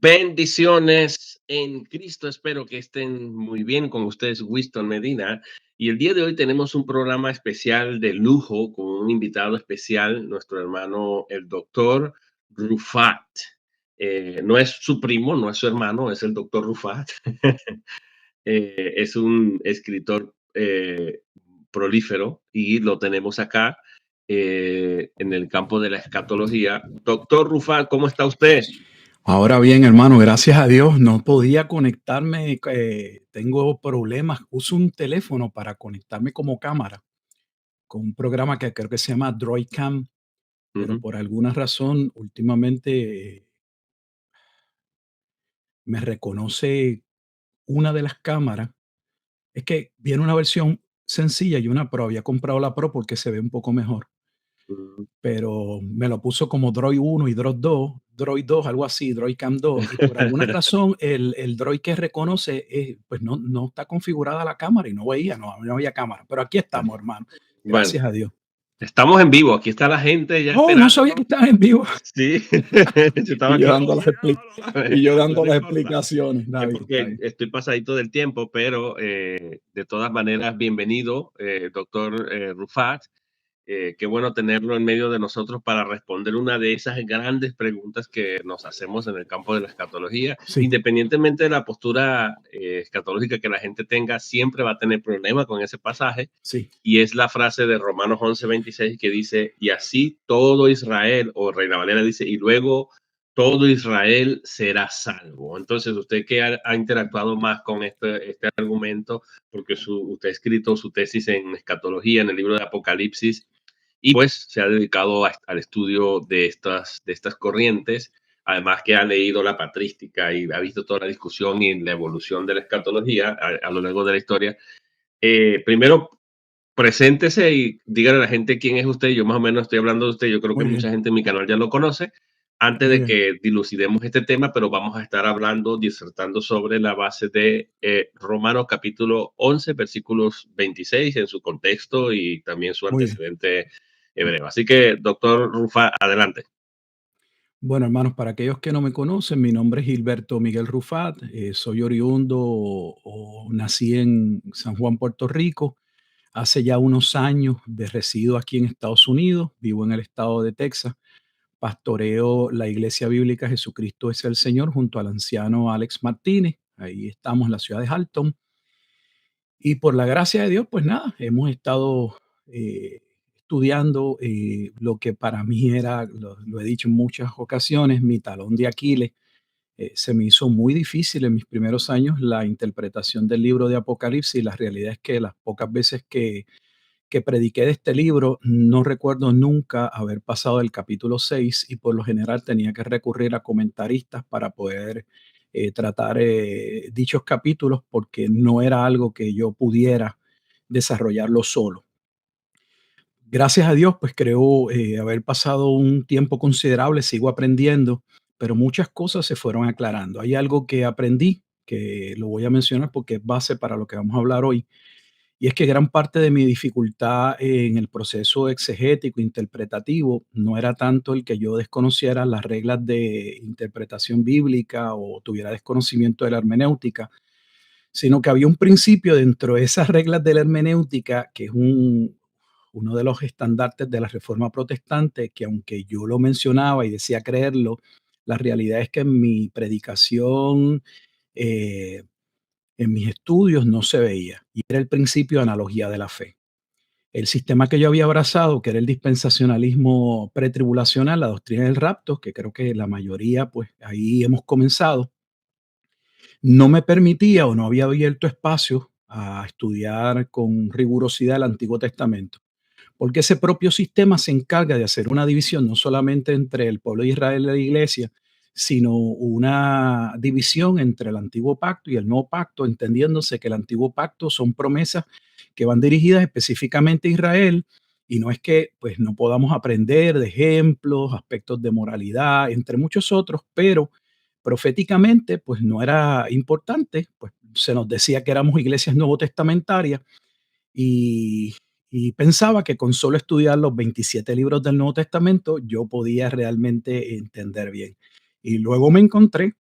Bendiciones en Cristo. Espero que estén muy bien con ustedes, Winston Medina. Y el día de hoy tenemos un programa especial de lujo con un invitado especial, nuestro hermano, el doctor Rufat. No es su primo, no es su hermano, es el doctor Rufat. Es un escritor prolífero y lo tenemos acá en el campo de la escatología. Doctor Rufat, ¿cómo está usted? Ahora bien, hermano, gracias a Dios no podía conectarme, tengo problemas. Uso un teléfono para conectarme como cámara con un programa que creo que se llama Droidcam, pero Ujú. por alguna razón últimamente me reconoce una de las cámaras. Es que viene una versión sencilla y una Pro. Había comprado la Pro porque se ve un poco mejor, Mm. pero me lo puso como Droid 1 y Droid 2, algo así, Droidcam 2, y por alguna razón el Droid que reconoce, pues no está configurada la cámara y no había cámara, pero aquí estamos, hermano, Bueno, gracias a Dios. estamos en vivo. Aquí está la gente ya Oh, no sabía que esperando. estabas en vivo. Sí, yo estaba Y yo aquí. dando Oh, las expli llévalo. y yo No, dando no las importa. explicaciones. Está Es bien, está porque bien. estoy pasadito del tiempo, pero de todas maneras, bienvenido, doctor Rufat. Qué bueno tenerlo en medio de nosotros para responder una de esas grandes preguntas que nos hacemos en el campo de la escatología. Sí, Independientemente de la postura escatológica que la gente tenga, siempre va a tener problema con ese pasaje. sí. Y es la frase de Romanos 11:26 que dice, y así todo Israel, o Reina Valera dice, y luego todo Israel será salvo. Entonces, usted que ha interactuado más con este argumento, porque usted ha escrito su tesis en escatología en el libro de Apocalipsis, y pues se ha dedicado al estudio de estas corrientes, además que ha leído la patrística y ha visto toda la discusión y la evolución de la escatología a lo largo de la historia. Primero, preséntese y dígale a la gente quién es usted. Yo más o menos estoy hablando de usted. Yo creo que Muy mucha bien, gente en mi canal ya lo conoce. Antes muy de bien. que dilucidemos este tema, pero vamos a estar hablando, disertando sobre la base de Romanos capítulo 11, versículos 26 en su contexto y también su Muy bien. antecedente hebreo. Así que, doctor Rufa, adelante. Bueno, hermanos, para aquellos que no me conocen, mi nombre es Gilberto Miguel Rufat, soy oriundo o nací en San Juan, Puerto Rico. Hace ya unos años resido aquí en Estados Unidos, vivo en el estado de Texas, pastoreo la Iglesia Bíblica Jesucristo es el Señor junto al anciano Alex Martínez. Ahí estamos en la ciudad de Halton. Y por la gracia de Dios, pues nada, hemos estado estudiando lo que para mí era, lo he dicho en muchas ocasiones, mi talón de Aquiles. Se me hizo muy difícil en mis primeros años la interpretación del libro de Apocalipsis. La realidad es que las pocas veces que prediqué de este libro, no recuerdo nunca haber pasado el capítulo 6 y por lo general tenía que recurrir a comentaristas para poder tratar dichos capítulos porque no era algo que yo pudiera desarrollarlo solo. Gracias a Dios, pues creo haber pasado un tiempo considerable, sigo aprendiendo, pero muchas cosas se fueron aclarando. Hay algo que aprendí, que lo voy a mencionar porque es base para lo que vamos a hablar hoy, y es que gran parte de mi dificultad en el proceso exegético, interpretativo, no era tanto el que yo desconociera las reglas de interpretación bíblica o tuviera desconocimiento de la hermenéutica, sino que había un principio dentro de esas reglas de la hermenéutica, que es uno de los estandartes de la Reforma Protestante, que aunque yo lo mencionaba y decía creerlo, la realidad es que en mi predicación, eh, en mis estudios no se veía, y era el principio de analogía de la fe. El sistema que yo había abrazado, que era el dispensacionalismo pretribulacional, la doctrina del rapto, que creo que la mayoría, pues ahí hemos comenzado, no me permitía o no había abierto espacio a estudiar con rigurosidad el Antiguo Testamento, porque ese propio sistema se encarga de hacer una división no solamente entre el pueblo de Israel y la iglesia, sino una división entre el antiguo pacto y el nuevo pacto, entendiéndose que el antiguo pacto son promesas que van dirigidas específicamente a Israel, y no es que pues no podamos aprender de ejemplos, aspectos de moralidad, entre muchos otros, pero proféticamente pues no era importante, pues se nos decía que éramos iglesias nuevo testamentarias y, y pensaba que con solo estudiar los 27 libros del Nuevo Testamento yo podía realmente entender bien. Y luego me encontré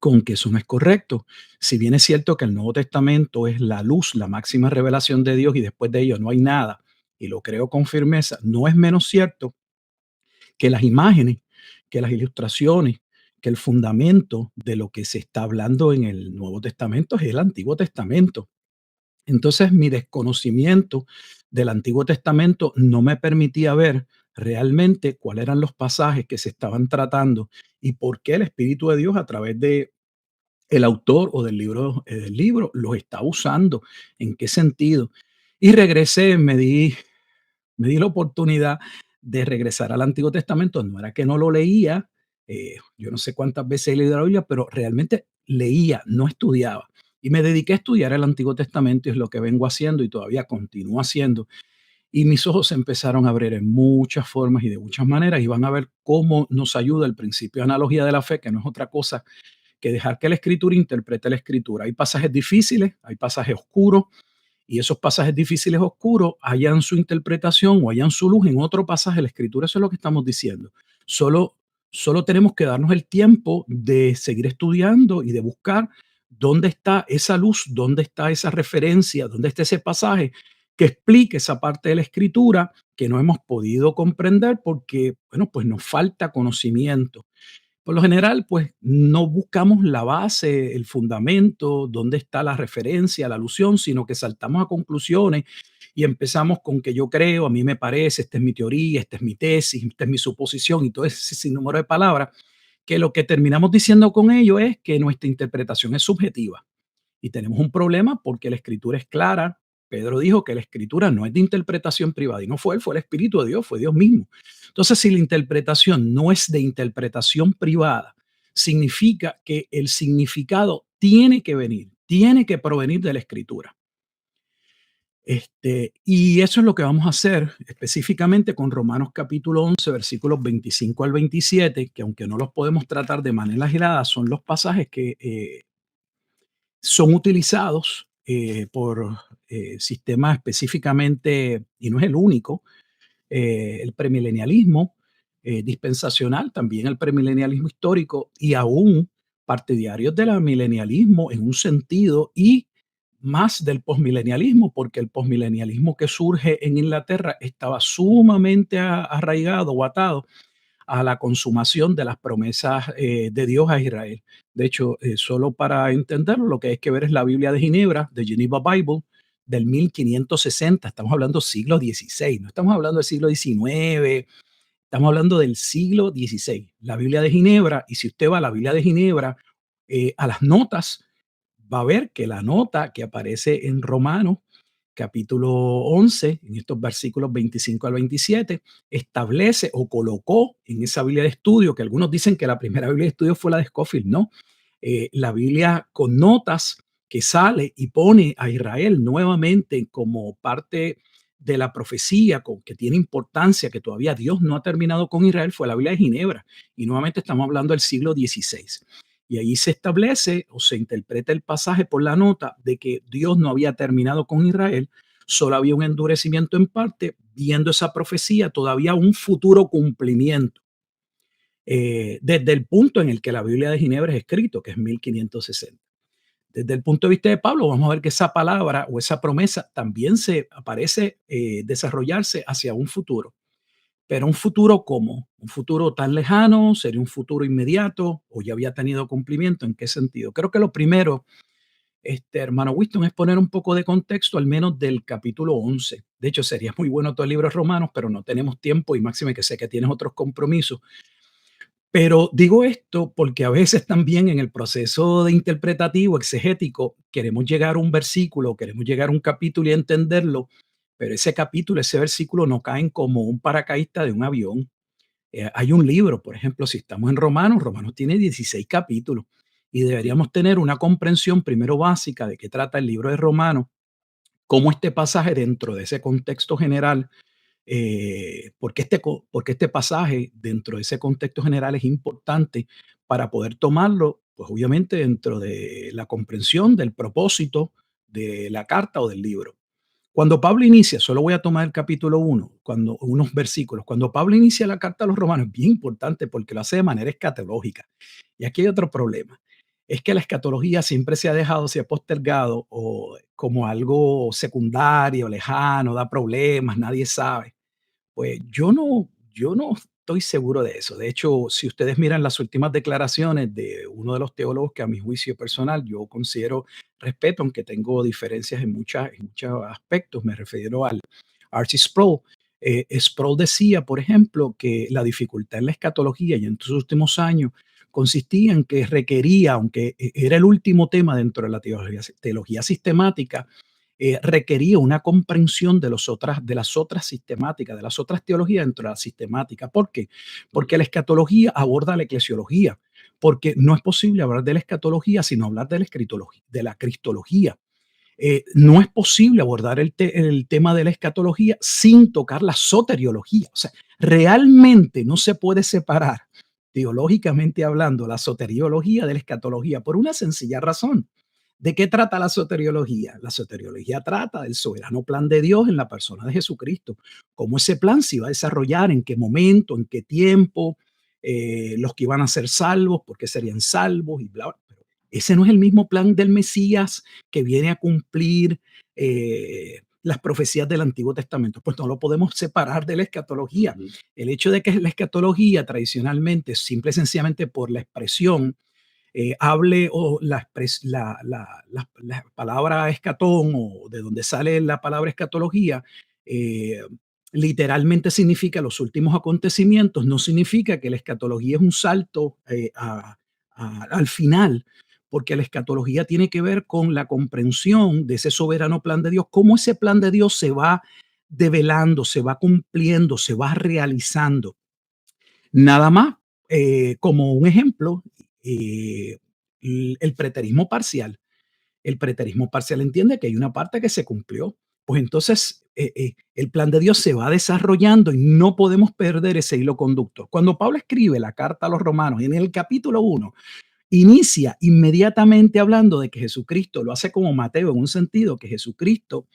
con que eso no es correcto. Si bien es cierto que el Nuevo Testamento es la luz, la máxima revelación de Dios y después de ello no hay nada, y lo creo con firmeza, no es menos cierto que las imágenes, que las ilustraciones, que el fundamento de lo que se está hablando en el Nuevo Testamento es el Antiguo Testamento. Entonces, mi desconocimiento del Antiguo Testamento no me permitía ver realmente cuáles eran los pasajes que se estaban tratando y por qué el Espíritu de Dios a través de el autor o del libro los está usando, en qué sentido. Y regresé, me di la oportunidad de regresar al Antiguo Testamento. No era que no lo leía, yo no sé cuántas veces he leído la Biblia, pero realmente leía, no estudiaba. Y me dediqué a estudiar el Antiguo Testamento y es lo que vengo haciendo y todavía continúo haciendo. Y mis ojos se empezaron a abrir en muchas formas y de muchas maneras y van a ver cómo nos ayuda el principio de analogía de la fe, que no es otra cosa que dejar que la escritura interprete la escritura. Hay pasajes difíciles, hay pasajes oscuros, y esos pasajes difíciles oscuros hayan su interpretación o hayan su luz en otro pasaje de la escritura. Eso es lo que estamos diciendo. Solo, solo tenemos que darnos el tiempo de seguir estudiando y de buscar dónde está esa luz, dónde está esa referencia, dónde está ese pasaje que explique esa parte de la escritura que no hemos podido comprender porque, bueno, pues nos falta conocimiento. Por lo general, pues no buscamos la base, el fundamento, dónde está la referencia, la alusión, sino que saltamos a conclusiones y empezamos con que yo creo, a mí me parece, esta es mi teoría, esta es mi tesis, esta es mi suposición y todo ese sinnúmero de palabras, que lo que terminamos diciendo con ello es que nuestra interpretación es subjetiva. Y tenemos un problema porque la escritura es clara. Pedro dijo que la escritura no es de interpretación privada y no fue él, fue el Espíritu de Dios, fue Dios mismo. Entonces, si la interpretación no es de interpretación privada, significa que el significado tiene que venir, tiene que provenir de la escritura. Y eso es lo que vamos a hacer específicamente con Romanos capítulo 11, versículos 25 al 27, que aunque no los podemos tratar de manera aislada, son los pasajes que son utilizados por sistemas específicamente, y no es el único, el premilenialismo dispensacional, también el premilenialismo histórico y aún partidarios del milenialismo en un sentido y más del posmilenialismo, porque el posmilenialismo que surge en Inglaterra estaba sumamente arraigado o atado a la consumación de las promesas de Dios a Israel. De hecho, solo para entenderlo, lo que hay que ver es la Biblia de Ginebra, de Geneva Bible, del 1560. Estamos hablando siglo XVI, no estamos hablando del siglo XIX, estamos hablando del siglo XVI. La Biblia de Ginebra, y si usted va a la Biblia de Ginebra, a las notas, va a ver que la nota que aparece en Romanos capítulo 11, en estos versículos 25 al 27, establece o colocó en esa Biblia de estudio, que algunos dicen que la primera Biblia de estudio fue la de Scofield, no. La Biblia con notas que sale y pone a Israel nuevamente como parte de la profecía, que tiene importancia, que todavía Dios no ha terminado con Israel, fue la Biblia de Ginebra. Y nuevamente estamos hablando del siglo XVI. Y ahí se establece o se interpreta el pasaje por la nota de que Dios no había terminado con Israel, solo había un endurecimiento en parte, viendo esa profecía todavía un futuro cumplimiento. Desde el punto en el que la Biblia de Ginebra es escrito, que es 1560. Desde el punto de vista de Pablo, vamos a ver que esa palabra o esa promesa también se aparece desarrollarse hacia un futuro. Pero un futuro ¿cómo? Un futuro tan lejano, sería un futuro inmediato o ya había tenido cumplimiento. ¿En qué sentido? Creo que lo primero, hermano Winston, es poner un poco de contexto, al menos del capítulo 11. De hecho, sería muy bueno todo el libro de Romanos, pero no tenemos tiempo y máxime que sé que tienes otros compromisos. Pero digo esto porque a veces también en el proceso de interpretativo, exegético, queremos llegar a un versículo, queremos llegar a un capítulo y entenderlo, pero ese capítulo, ese versículo no caen como un paracaidista de un avión. Hay un libro, por ejemplo, si estamos en Romanos, Romanos tiene 16 capítulos y deberíamos tener una comprensión primero básica de qué trata el libro de Romanos, cómo este pasaje dentro de ese contexto general, porque este pasaje dentro de ese contexto general es importante para poder tomarlo, pues obviamente dentro de la comprensión del propósito de la carta o del libro. Cuando Pablo inicia, solo voy a tomar el capítulo 1, unos versículos. Cuando Pablo inicia la carta a los romanos, es bien importante porque lo hace de manera escatológica. Y aquí hay otro problema. es que la escatología siempre se ha postergado o como algo secundario, lejano, da problemas, nadie sabe. Pues yo no estoy seguro de eso. De hecho, si ustedes miran las últimas declaraciones de uno de los teólogos que a mi juicio personal yo considero respeto, aunque tengo diferencias en muchos aspectos, me refiero al Archie Sproul. Sproul decía, por ejemplo, que la dificultad en la escatología y en sus últimos años consistía en que requería, aunque era el último tema dentro de la teología sistemática, requería una comprensión de las otras sistemáticas, de las otras teologías dentro de la sistemática. ¿Por qué? Porque la escatología aborda la eclesiología, porque no es posible hablar de la escatología sino hablar de la cristología. No es posible abordar el tema de la escatología sin tocar la soteriología. O sea, realmente no se puede separar, teológicamente hablando, la soteriología de la escatología por una sencilla razón. ¿De qué trata la soteriología? La soteriología trata del soberano plan de Dios en la persona de Jesucristo. Cómo ese plan se iba a desarrollar, en qué momento, en qué tiempo, los que iban a ser salvos, por qué serían salvos y bla, bla. Pero ese no es el mismo plan del Mesías que viene a cumplir las profecías del Antiguo Testamento. Pues no lo podemos separar de la escatología. Ujú. El hecho de que la escatología tradicionalmente, simple y sencillamente por la expresión, hable o la palabra escatón o de donde sale la palabra escatología, eh, literalmente significa los últimos acontecimientos, no significa que la escatología es un salto al final, porque la escatología tiene que ver con la comprensión de ese soberano plan de Dios, cómo ese plan de Dios se va develando, se va cumpliendo, se va realizando. Nada más, como un ejemplo, eh, el preterismo parcial. El preterismo parcial entiende que hay una parte que se cumplió. Pues entonces el plan de Dios se va desarrollando y no podemos perder ese hilo conductor. Cuando Pablo escribe la carta a los romanos en el capítulo 1, inicia inmediatamente hablando de que Jesucristo, lo hace como Mateo en un sentido, que Jesucristo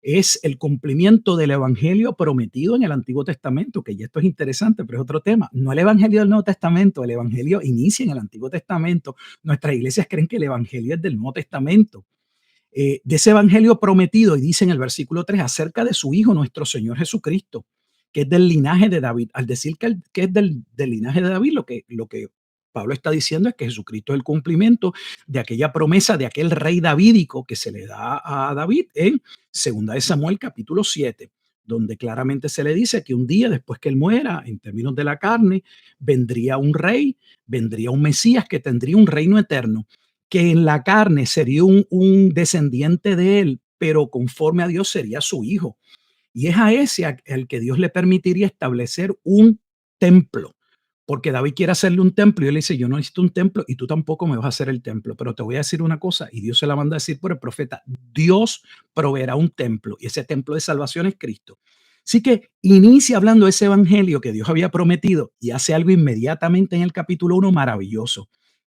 es el cumplimiento del evangelio prometido en el Antiguo Testamento, que ya esto es interesante, pero es otro tema. No el evangelio del Nuevo Testamento, el evangelio inicia en el Antiguo Testamento. Nuestras iglesias creen que el evangelio es del Nuevo Testamento. De ese evangelio prometido, y dice en el versículo 3 acerca de su Hijo, nuestro Señor Jesucristo, que es del linaje de David. Al decir que es del linaje de David, lo que Pablo está diciendo es que Jesucristo es el cumplimiento de aquella promesa de aquel rey davídico que se le da a David en Segunda de Samuel capítulo 7, donde claramente se le dice que un día después que él muera, en términos de la carne, vendría un rey, vendría un Mesías que tendría un reino eterno, que en la carne sería un descendiente de él, pero conforme a Dios sería su hijo. Y es a ese al que Dios le permitiría establecer un templo, porque David quiere hacerle un templo y él dice, yo no necesito un templo y tú tampoco me vas a hacer el templo, pero te voy a decir una cosa, y Dios se la manda a decir por el profeta, Dios proveerá un templo y ese templo de salvación es Cristo. Así que inicia hablando de ese evangelio que Dios había prometido y hace algo inmediatamente en el capítulo 1 maravilloso,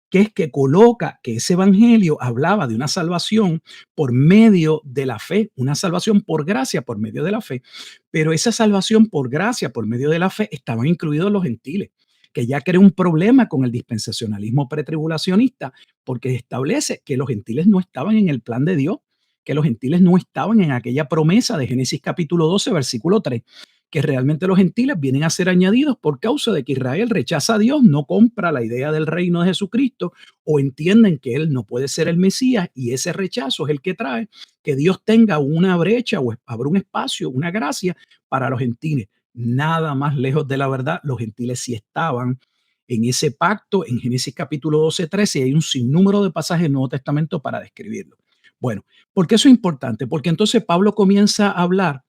que es que coloca que ese evangelio hablaba de una salvación por medio de la fe, una salvación por gracia por medio de la fe, pero esa salvación por gracia por medio de la fe estaban incluidos los gentiles, que ya crea un problema con el dispensacionalismo pretribulacionista, porque establece que los gentiles no estaban en el plan de Dios, que los gentiles no estaban en aquella promesa de Génesis capítulo 12, versículo 3, que realmente los gentiles vienen a ser añadidos por causa de que Israel rechaza a Dios, no compra la idea del reino de Jesucristo o entienden que él no puede ser el Mesías y ese rechazo es el que trae que Dios tenga una brecha o abra un espacio, una gracia para los gentiles. Nada más lejos de la verdad, los gentiles sí estaban en ese pacto en Génesis capítulo 12, 13 y hay un sinnúmero de pasajes del Nuevo Testamento para describirlo. Bueno, ¿por qué eso es importante? Porque entonces Pablo comienza a hablar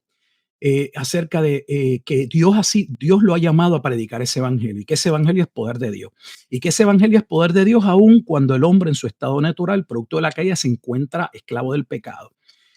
acerca de que Dios lo ha llamado a predicar ese evangelio y que ese evangelio es poder de Dios y que ese evangelio es poder de Dios aun cuando el hombre en su estado natural, producto de la caída, se encuentra esclavo del pecado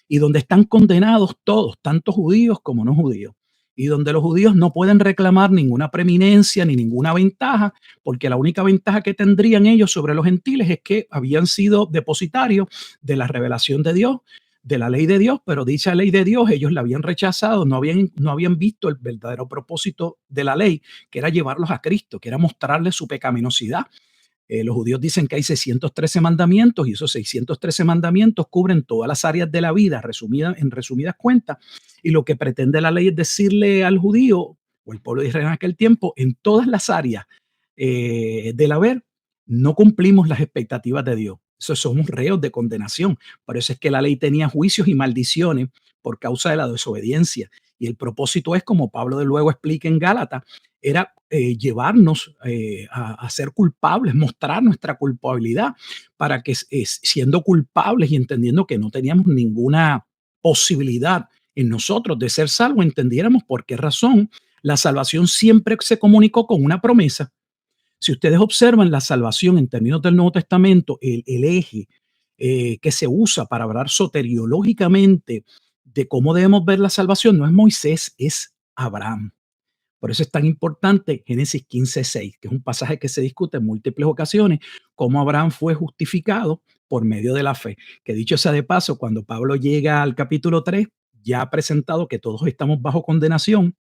y donde están condenados todos, tanto judíos como no judíos, y donde los judíos no pueden reclamar ninguna preeminencia ni ninguna ventaja, porque la única ventaja que tendrían ellos sobre los gentiles es que habían sido depositarios de la revelación de Dios, de la ley de Dios, pero dicha ley de Dios ellos la habían rechazado, no habían visto el verdadero propósito de la ley, que era llevarlos a Cristo, que era mostrarles su pecaminosidad. Los judíos dicen que hay 613 mandamientos y esos 613 mandamientos cubren todas las áreas de la vida, en resumidas cuentas. Y lo que pretende la ley es decirle al judío o el pueblo de Israel en aquel tiempo, en todas las áreas del haber, no cumplimos las expectativas de Dios. Eso somos reos de condenación. Por eso es que la ley tenía juicios y maldiciones por causa de la desobediencia. Y el propósito es, como Pablo de luego explica en Gálatas, era llevarnos a ser culpables, mostrar nuestra culpabilidad para que siendo culpables y entendiendo que no teníamos ninguna posibilidad en nosotros de ser salvos, entendiéramos por qué razón la salvación siempre se comunicó con una promesa. Si ustedes observan la salvación en términos del Nuevo Testamento, el eje que se usa para hablar soteriológicamente de cómo debemos ver la salvación no es Moisés, es Abraham. Por eso es tan importante Génesis 15:6, que es un pasaje que se discute en múltiples ocasiones, cómo Abraham fue justificado por medio de la fe. Que dicho sea de paso, cuando Pablo llega al capítulo 3, ya ha presentado que todos estamos bajo condenación,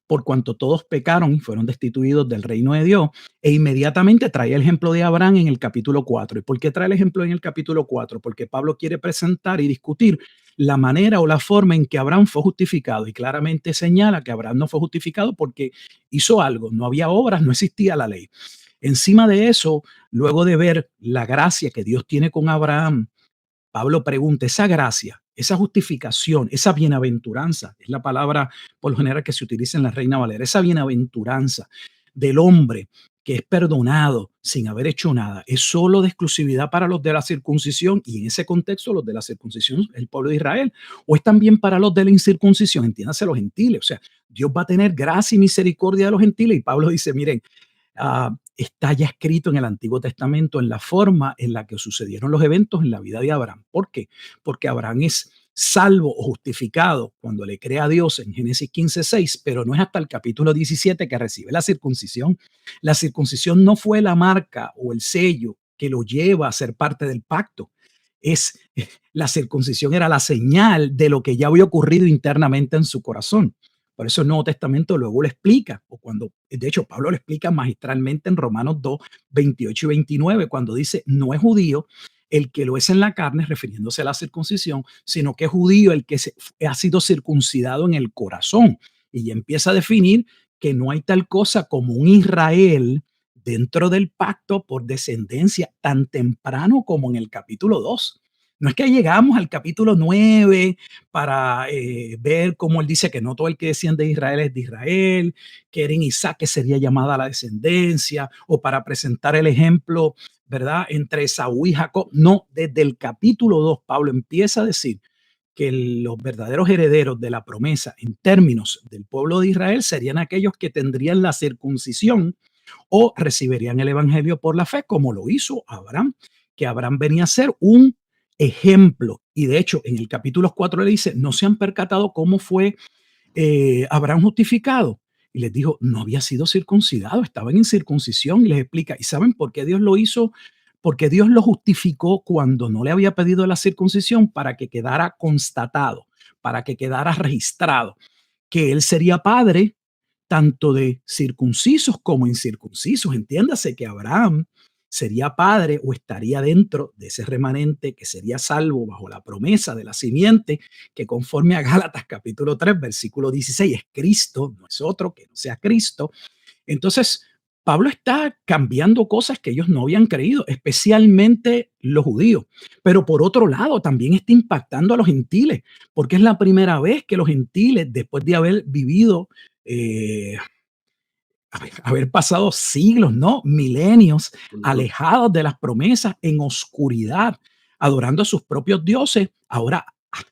por cuanto todos pecaron y fueron destituidos del reino de Dios, e inmediatamente trae el ejemplo de Abraham en el capítulo 4. ¿Y por qué trae el ejemplo en el capítulo 4? Porque Pablo quiere presentar y discutir la manera o la forma en que Abraham fue justificado, y claramente señala que Abraham no fue justificado porque hizo algo, no había obras, no existía la ley. Encima de eso, luego de ver la gracia que Dios tiene con Abraham, Pablo pregunta, esa gracia, esa justificación, esa bienaventuranza, es la palabra por lo general que se utiliza en la Reina Valera, esa bienaventuranza del hombre que es perdonado sin haber hecho nada, es solo de exclusividad para los de la circuncisión, y en ese contexto los de la circuncisión, el pueblo de Israel, o es también para los de la incircuncisión, entiéndase los gentiles. O sea, Dios va a tener gracia y misericordia de los gentiles, y Pablo dice, miren, está ya escrito en el Antiguo Testamento en la forma en la que sucedieron los eventos en la vida de Abraham. ¿Por qué? Porque Abraham es salvo o justificado cuando le cree a Dios en Génesis 15:6, pero no es hasta el capítulo 17 que recibe la circuncisión. La circuncisión no fue la marca o el sello que lo lleva a ser parte del pacto. La circuncisión era la señal de lo que ya había ocurrido internamente en su corazón. Por eso el Nuevo Testamento luego lo explica, o cuando, de hecho, Pablo lo explica magistralmente en Romanos 2, 28 y 29, cuando dice, no es judío el que lo es en la carne, refiriéndose a la circuncisión, sino que es judío el que ha sido circuncidado en el corazón. Y ya empieza a definir que no hay tal cosa como un Israel dentro del pacto por descendencia tan temprano como en el capítulo 2. No es que llegamos al capítulo 9 para ver cómo él dice que no todo el que desciende de Israel es de Israel, que era en Isaac que sería llamada la descendencia, o para presentar el ejemplo, ¿verdad?, entre Esaú y Jacob. No, desde el capítulo 2, Pablo empieza a decir que los verdaderos herederos de la promesa en términos del pueblo de Israel serían aquellos que tendrían la circuncisión o recibirían el evangelio por la fe, como lo hizo Abraham, que Abraham venía a ser un ejemplo. Y de hecho, en el capítulo 4 le dice, ¿no se han percatado cómo fue Abraham justificado? Y les dijo, no había sido circuncidado, estaba en incircuncisión, y les explica, ¿y saben por qué Dios lo hizo? Porque Dios lo justificó cuando no le había pedido la circuncisión, para que quedara constatado, para que quedara registrado, que él sería padre tanto de circuncisos como incircuncisos. Entiéndase que Abraham sería padre o estaría dentro de ese remanente que sería salvo bajo la promesa de la simiente, que conforme a Gálatas capítulo 3, versículo 16, es Cristo, no es otro que no sea Cristo. Entonces, Pablo está cambiando cosas que ellos no habían creído, especialmente los judíos. Pero por otro lado, también está impactando a los gentiles, porque es la primera vez que los gentiles, después de haber vivido, eh, haber pasado siglos, ¿no? Milenios, Ujú. alejados de las promesas, en oscuridad, adorando a sus propios dioses, ahora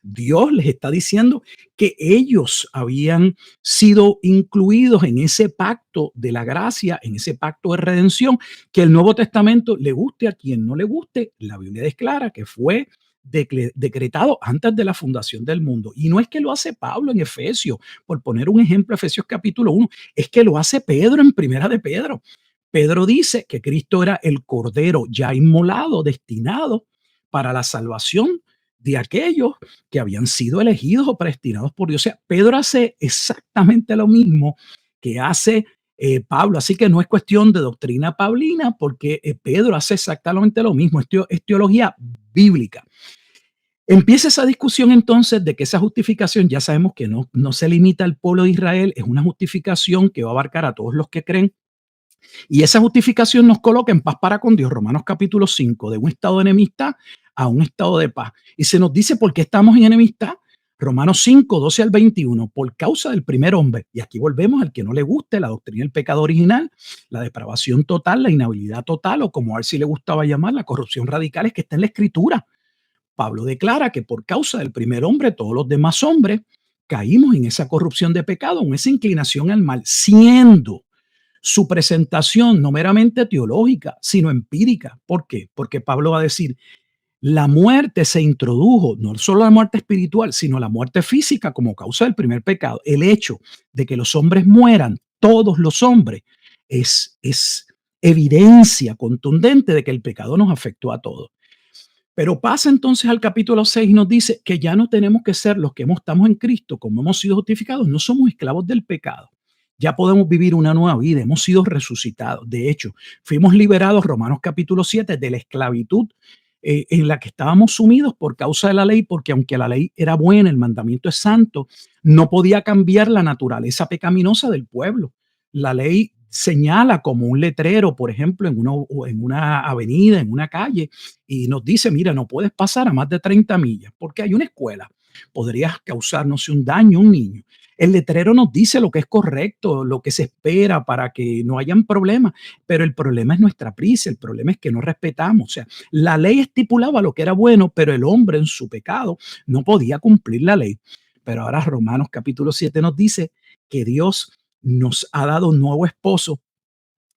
Dios les está diciendo que ellos habían sido incluidos en ese pacto de la gracia, en ese pacto de redención, que el Nuevo Testamento, le guste a quien no le guste, la Biblia declara que fue decretado antes de la fundación del mundo. Y no es que lo hace Pablo en Efesios, por poner un ejemplo, Efesios capítulo 1, es que lo hace Pedro en Primera de Pedro. Pedro dice que Cristo era el cordero ya inmolado, destinado para la salvación de aquellos que habían sido elegidos o predestinados por Dios. O sea, Pedro hace exactamente lo mismo que hace Pablo. Así que no es cuestión de doctrina paulina, porque Pedro hace exactamente lo mismo, es teología bíblica. Empieza esa discusión entonces de que esa justificación ya sabemos que no se limita al pueblo de Israel, es una justificación que va a abarcar a todos los que creen. Y esa justificación nos coloca en paz para con Dios, Romanos capítulo 5, de un estado de enemistad a un estado de paz. Y se nos dice por qué estamos en enemistad. Romanos 5, 12 al 21, por causa del primer hombre. Y aquí volvemos al que no le guste la doctrina del pecado original, la depravación total, la inhabilidad total, o como a él sí le gustaba llamar, la corrupción radical, es que está en la escritura. Pablo declara que por causa del primer hombre, todos los demás hombres caímos en esa corrupción de pecado, en esa inclinación al mal, siendo su presentación no meramente teológica, sino empírica. ¿Por qué? Porque Pablo va a decir, la muerte se introdujo, no solo la muerte espiritual, sino la muerte física como causa del primer pecado. El hecho de que los hombres mueran, todos los hombres, es evidencia contundente de que el pecado nos afectó a todos. Pero pasa entonces al capítulo 6 y nos dice que ya no tenemos que ser los que estamos en Cristo, como hemos sido justificados, no somos esclavos del pecado. Ya podemos vivir una nueva vida, hemos sido resucitados. De hecho, fuimos liberados, Romanos capítulo 7, de la esclavitud en la que estábamos sumidos por causa de la ley, porque aunque la ley era buena, el mandamiento es santo, no podía cambiar la naturaleza pecaminosa del pueblo. La ley señala como un letrero, por ejemplo, en una avenida, en una calle, y nos dice, mira, no puedes pasar a más de 30 millas porque hay una escuela. Podrías causarnos un daño a un niño. El letrero nos dice lo que es correcto, lo que se espera para que no hayan problemas, pero el problema es nuestra prisa, el problema es que no respetamos. O sea, la ley estipulaba lo que era bueno, pero el hombre en su pecado no podía cumplir la ley. Pero ahora Romanos capítulo 7 nos dice que Dios nos ha dado un nuevo esposo,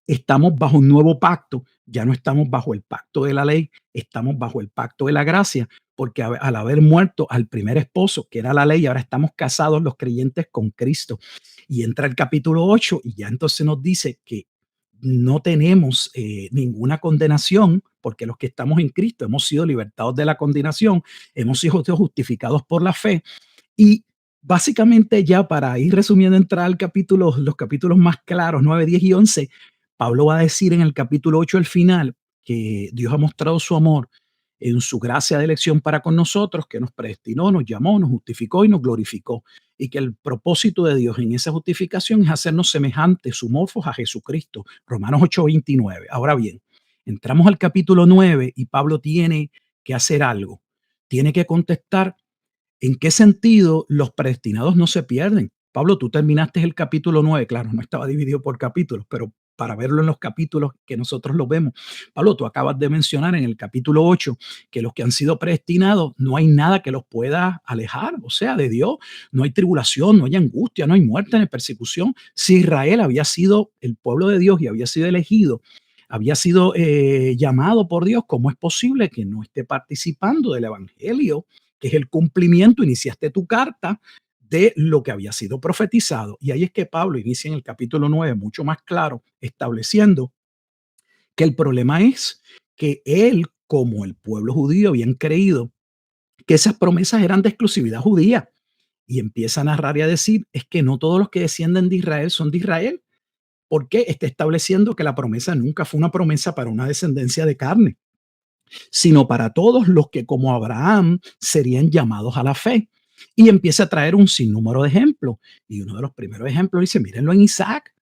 estamos bajo un nuevo pacto, ya no estamos bajo el pacto de la ley, estamos bajo el pacto de la gracia, porque al haber muerto al primer esposo, que era la ley, ahora estamos casados los creyentes con Cristo. Y entra el capítulo 8 y ya entonces nos dice que no tenemos ninguna condenación, porque los que estamos en Cristo hemos sido libertados de la condenación, hemos sido justificados por la fe. Y básicamente ya para ir resumiendo, entrar al capítulo, los capítulos más claros, 9, 10 y 11, Pablo va a decir en el capítulo 8 al final que Dios ha mostrado su amor en su gracia de elección para con nosotros, que nos predestinó, nos llamó, nos justificó y nos glorificó. Y que el propósito de Dios en esa justificación es hacernos semejantes, sumorfos a Jesucristo. Romanos 8, 29. Ahora bien, entramos al capítulo 9 y Pablo tiene que hacer algo. Tiene que contestar ¿en qué sentido los predestinados no se pierden? Pablo, tú terminaste el capítulo 9, claro, no estaba dividido por capítulos, pero para verlo en los capítulos que nosotros lo vemos. Pablo, tú acabas de mencionar en el capítulo 8 que los que han sido predestinados no hay nada que los pueda alejar, o sea, de Dios. No hay tribulación, no hay angustia, no hay muerte ni persecución. Si Israel había sido el pueblo de Dios y había sido elegido, había sido llamado por Dios, ¿cómo es posible que no esté participando del evangelio, que es el cumplimiento? Iniciaste tu carta de lo que había sido profetizado. Y ahí es que Pablo inicia en el capítulo 9 mucho más claro, estableciendo que el problema es que él, como el pueblo judío, habían creído que esas promesas eran de exclusividad judía. Y empieza a narrar y a decir, es que no todos los que descienden de Israel son de Israel, porque está estableciendo que la promesa nunca fue una promesa para una descendencia de carne, sino para todos los que como Abraham serían llamados a la fe. Y empieza a traer un sinnúmero de ejemplos. Y uno de los primeros ejemplos dice, mírenlo en Isaac.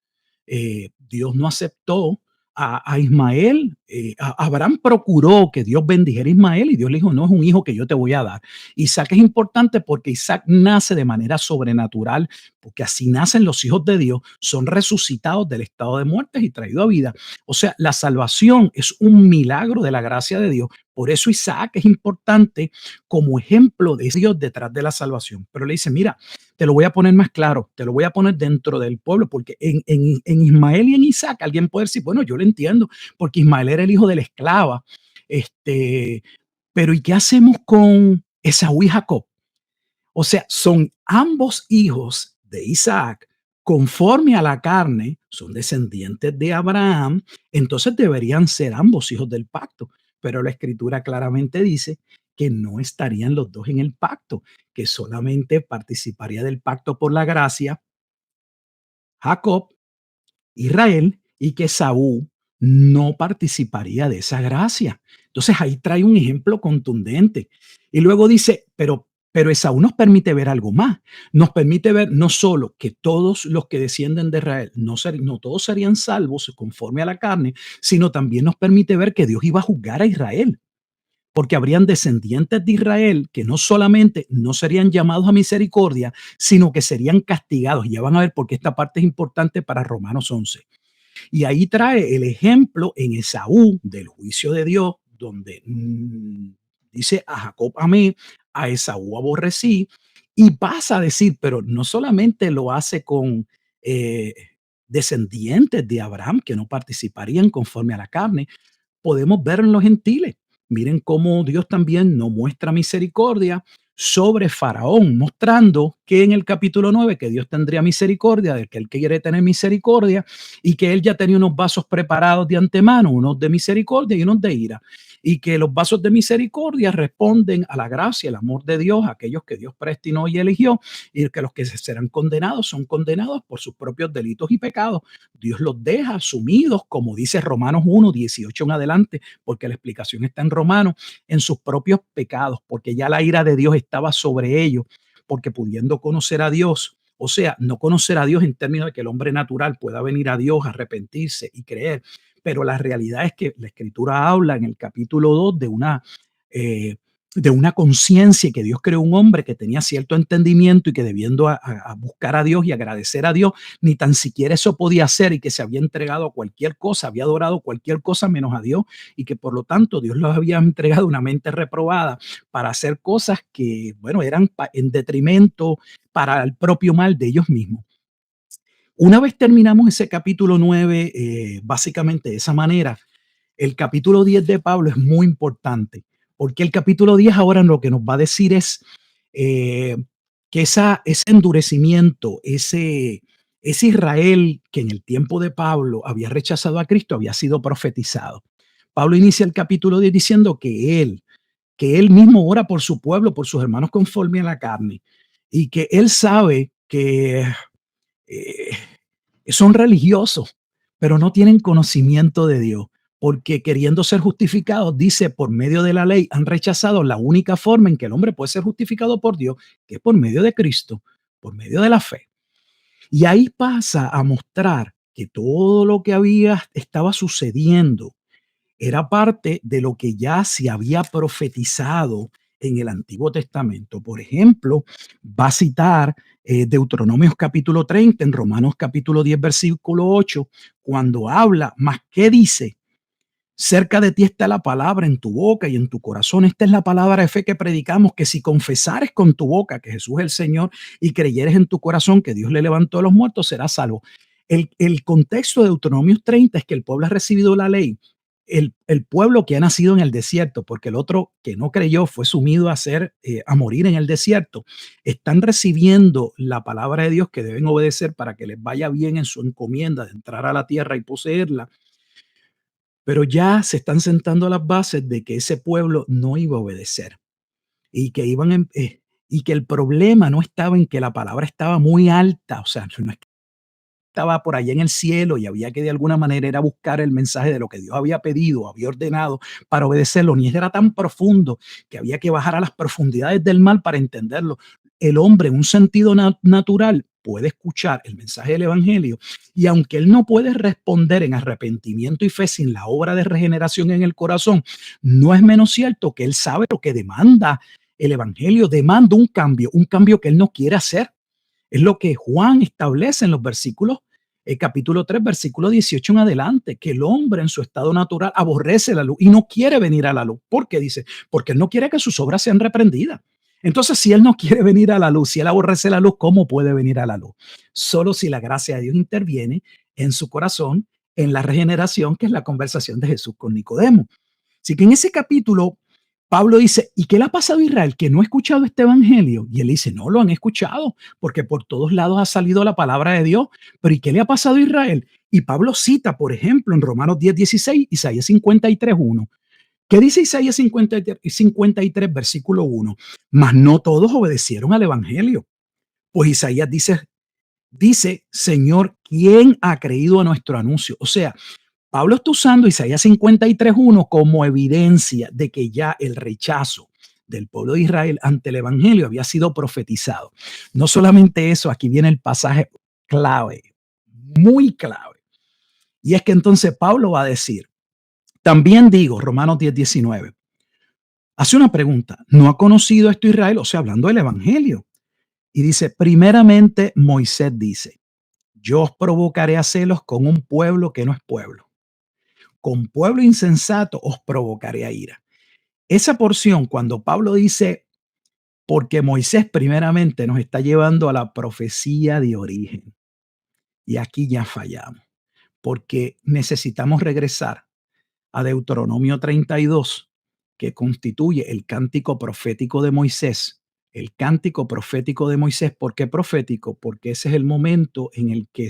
Dios no aceptó a Ismael. Abraham procuró que Dios bendijera a Ismael y Dios le dijo, no es un hijo que yo te voy a dar. Isaac es importante porque Isaac nace de manera sobrenatural, porque así nacen los hijos de Dios, son resucitados del estado de muerte y traídos a vida. O sea, la salvación es un milagro de la gracia de Dios. Por eso Isaac es importante como ejemplo de Dios detrás de la salvación. Pero le dice, mira, te lo voy a poner más claro, te lo voy a poner dentro del pueblo, porque en Ismael y en Isaac alguien puede decir, bueno, yo lo entiendo, porque Ismael era el hijo de la esclava, este, pero ¿y qué hacemos con Esaú y Jacob? O sea, son ambos hijos de Isaac, conforme a la carne, son descendientes de Abraham, entonces deberían ser ambos hijos del pacto. Pero la escritura claramente dice que no estarían los dos en el pacto, que solamente participaría del pacto por la gracia Jacob Israel y que Esaú no participaría de esa gracia. Entonces ahí trae un ejemplo contundente. Y luego dice, pero Esaú nos permite ver algo más. Nos permite ver no solo que todos los que descienden de Israel, no todos serían salvos conforme a la carne, sino también nos permite ver que Dios iba a juzgar a Israel, porque habrían descendientes de Israel que no solamente no serían llamados a misericordia, sino que serían castigados. Y ya van a ver por qué esta parte es importante para Romanos 11. Y ahí trae el ejemplo en Esaú del juicio de Dios, donde dice a Jacob amé, a Esaú aborrecí, y pasa a decir, pero no solamente lo hace con eh, descendientes de Abraham que no participarían conforme a la carne, podemos ver en los gentiles. Miren cómo Dios también no muestra misericordia sobre Faraón, mostrando que en el capítulo 9 que Dios tendría misericordia del que él quiere tener misericordia y que él ya tenía unos vasos preparados de antemano, unos de misericordia y unos de ira, y que los vasos de misericordia responden a la gracia, el amor de Dios, a aquellos que Dios predestinó y eligió, y que los que serán condenados son condenados por sus propios delitos y pecados. Dios los deja sumidos, como dice Romanos 1, 18 en adelante, porque la explicación está en Romanos, en sus propios pecados, porque ya la ira de Dios estaba sobre ellos, porque pudiendo conocer a Dios, o sea, no conocer a Dios en términos de que el hombre natural pueda venir a Dios, arrepentirse y creer, pero la realidad es que la Escritura habla en el capítulo 2 eh, de una conciencia, que Dios creó un hombre que tenía cierto entendimiento y que debiendo a buscar a Dios y agradecer a Dios, ni tan siquiera eso podía hacer, y que se había entregado a cualquier cosa, había adorado cualquier cosa menos a Dios, y que por lo tanto Dios los había entregado una mente reprobada para hacer cosas que, bueno, eran en detrimento para el propio mal de ellos mismos. Una vez terminamos ese capítulo 9, básicamente de esa manera, el capítulo 10 de Pablo es muy importante, porque el capítulo 10 ahora lo que nos va a decir es eh, que ese endurecimiento, ese Israel que en el tiempo de Pablo había rechazado a Cristo, había sido profetizado. Pablo inicia el capítulo 10 diciendo que él mismo ora por su pueblo, por sus hermanos conforme a la carne, y que él sabe que eh, son religiosos, pero no tienen conocimiento de Dios, porque queriendo ser justificados, dice, por medio de la ley, han rechazado la única forma en que el hombre puede ser justificado por Dios, que es por medio de Cristo, por medio de la fe. Y ahí pasa a mostrar que todo lo que estaba sucediendo era parte de lo que ya se había profetizado en el Antiguo Testamento. Por ejemplo, va a citar Deuteronomios capítulo 30, en Romanos capítulo 10, versículo 8, cuando habla, más que dice, cerca de ti está la palabra en tu boca y en tu corazón. Esta es la palabra de fe que predicamos, que si confesares con tu boca que Jesús es el Señor y creyeres en tu corazón que Dios le levantó a los muertos, serás salvo. El contexto de Deuteronomios 30 es que el pueblo ha recibido la ley, el pueblo que ha nacido en el desierto, porque el otro que no creyó fue sumido a morir en el desierto, están recibiendo la palabra de Dios que deben obedecer para que les vaya bien en su encomienda de entrar a la tierra y poseerla, pero ya se están sentando las bases de que ese pueblo no iba a obedecer y que y que el problema no estaba en que la palabra estaba muy alta, o sea, no es estaba por allá en el cielo y había que de alguna manera era buscar el mensaje de lo que Dios había pedido, había ordenado para obedecerlo, ni era tan profundo que había que bajar a las profundidades del mal para entenderlo. El hombre en un sentido natural puede escuchar el mensaje del evangelio, y aunque él no puede responder en arrepentimiento y fe sin la obra de regeneración en el corazón, no es menos cierto que él sabe lo que demanda el evangelio, demanda un cambio que él no quiere hacer. Es lo que Juan establece en los versículos, capítulo 3, versículo 18 en adelante, que el hombre en su estado natural aborrece la luz y no quiere venir a la luz. ¿Por qué? Dice, porque él no quiere que sus obras sean reprendidas. Entonces, si él no quiere venir a la luz, si él aborrece la luz, ¿cómo puede venir a la luz? Solo si la gracia de Dios interviene en su corazón, en la regeneración, que es la conversación de Jesús con Nicodemo. Así que en ese capítulo, Pablo dice, ¿y qué le ha pasado a Israel que no ha escuchado este evangelio? Y él dice, no lo han escuchado, porque por todos lados ha salido la palabra de Dios. Pero ¿y qué le ha pasado a Israel? Y Pablo cita, por ejemplo, en Romanos 10, 16, Isaías 53, 1. ¿Qué dice Isaías 53, versículo 1? Mas no todos obedecieron al evangelio. Pues Isaías dice Dice, Señor, ¿quién ha creído a nuestro anuncio? O sea, Pablo está usando Isaías 53:1 como evidencia de que ya el rechazo del pueblo de Israel ante el evangelio había sido profetizado. No solamente eso, aquí viene el pasaje clave, muy clave. Y es que entonces Pablo va a decir, también digo, Romanos 10:19, hace una pregunta, ¿no ha conocido esto Israel? O sea, hablando del evangelio. Y dice, primeramente Moisés dice, yo os provocaré a celos con un pueblo que no es pueblo. Con pueblo insensato os provocaré a ira. Esa porción, cuando Pablo dice, porque Moisés primeramente nos está llevando a la profecía de origen. Y aquí ya fallamos, porque necesitamos regresar a Deuteronomio 32, que constituye el cántico profético de Moisés. El cántico profético de Moisés, ¿por qué profético? Porque ese es el momento en el que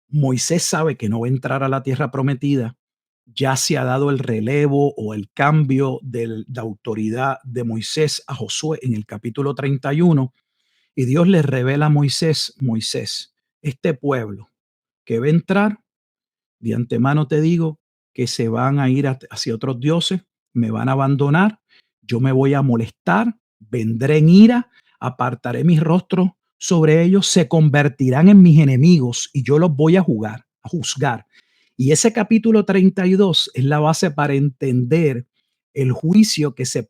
Moisés sabe que no va a entrar a la tierra prometida, ya se ha dado el relevo o el cambio de autoridad de Moisés a Josué en el capítulo 31, y Dios le revela a Moisés, Moisés, este pueblo que va a entrar, de antemano te digo que se van a ir hacia otros dioses, me van a abandonar, yo me voy a molestar, vendré en ira, apartaré mi rostro sobre ellos, se convertirán en mis enemigos y yo los voy a juzgar. Y ese capítulo 32 es la base para entender el juicio que se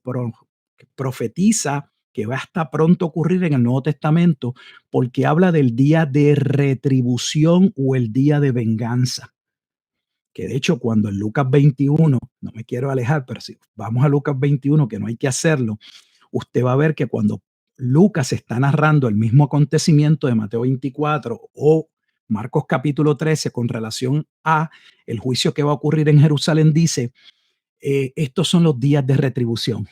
profetiza que va hasta pronto ocurrir en el Nuevo Testamento, porque habla del día de retribución o el día de venganza. Que de hecho, cuando en Lucas 21, no me quiero alejar, pero si vamos a Lucas 21, que no hay que hacerlo, usted va a ver que cuando Lucas está narrando el mismo acontecimiento de Mateo 24 o Marcos capítulo 13 con relación a el juicio que va a ocurrir en Jerusalén, dice, estos son los días de retribución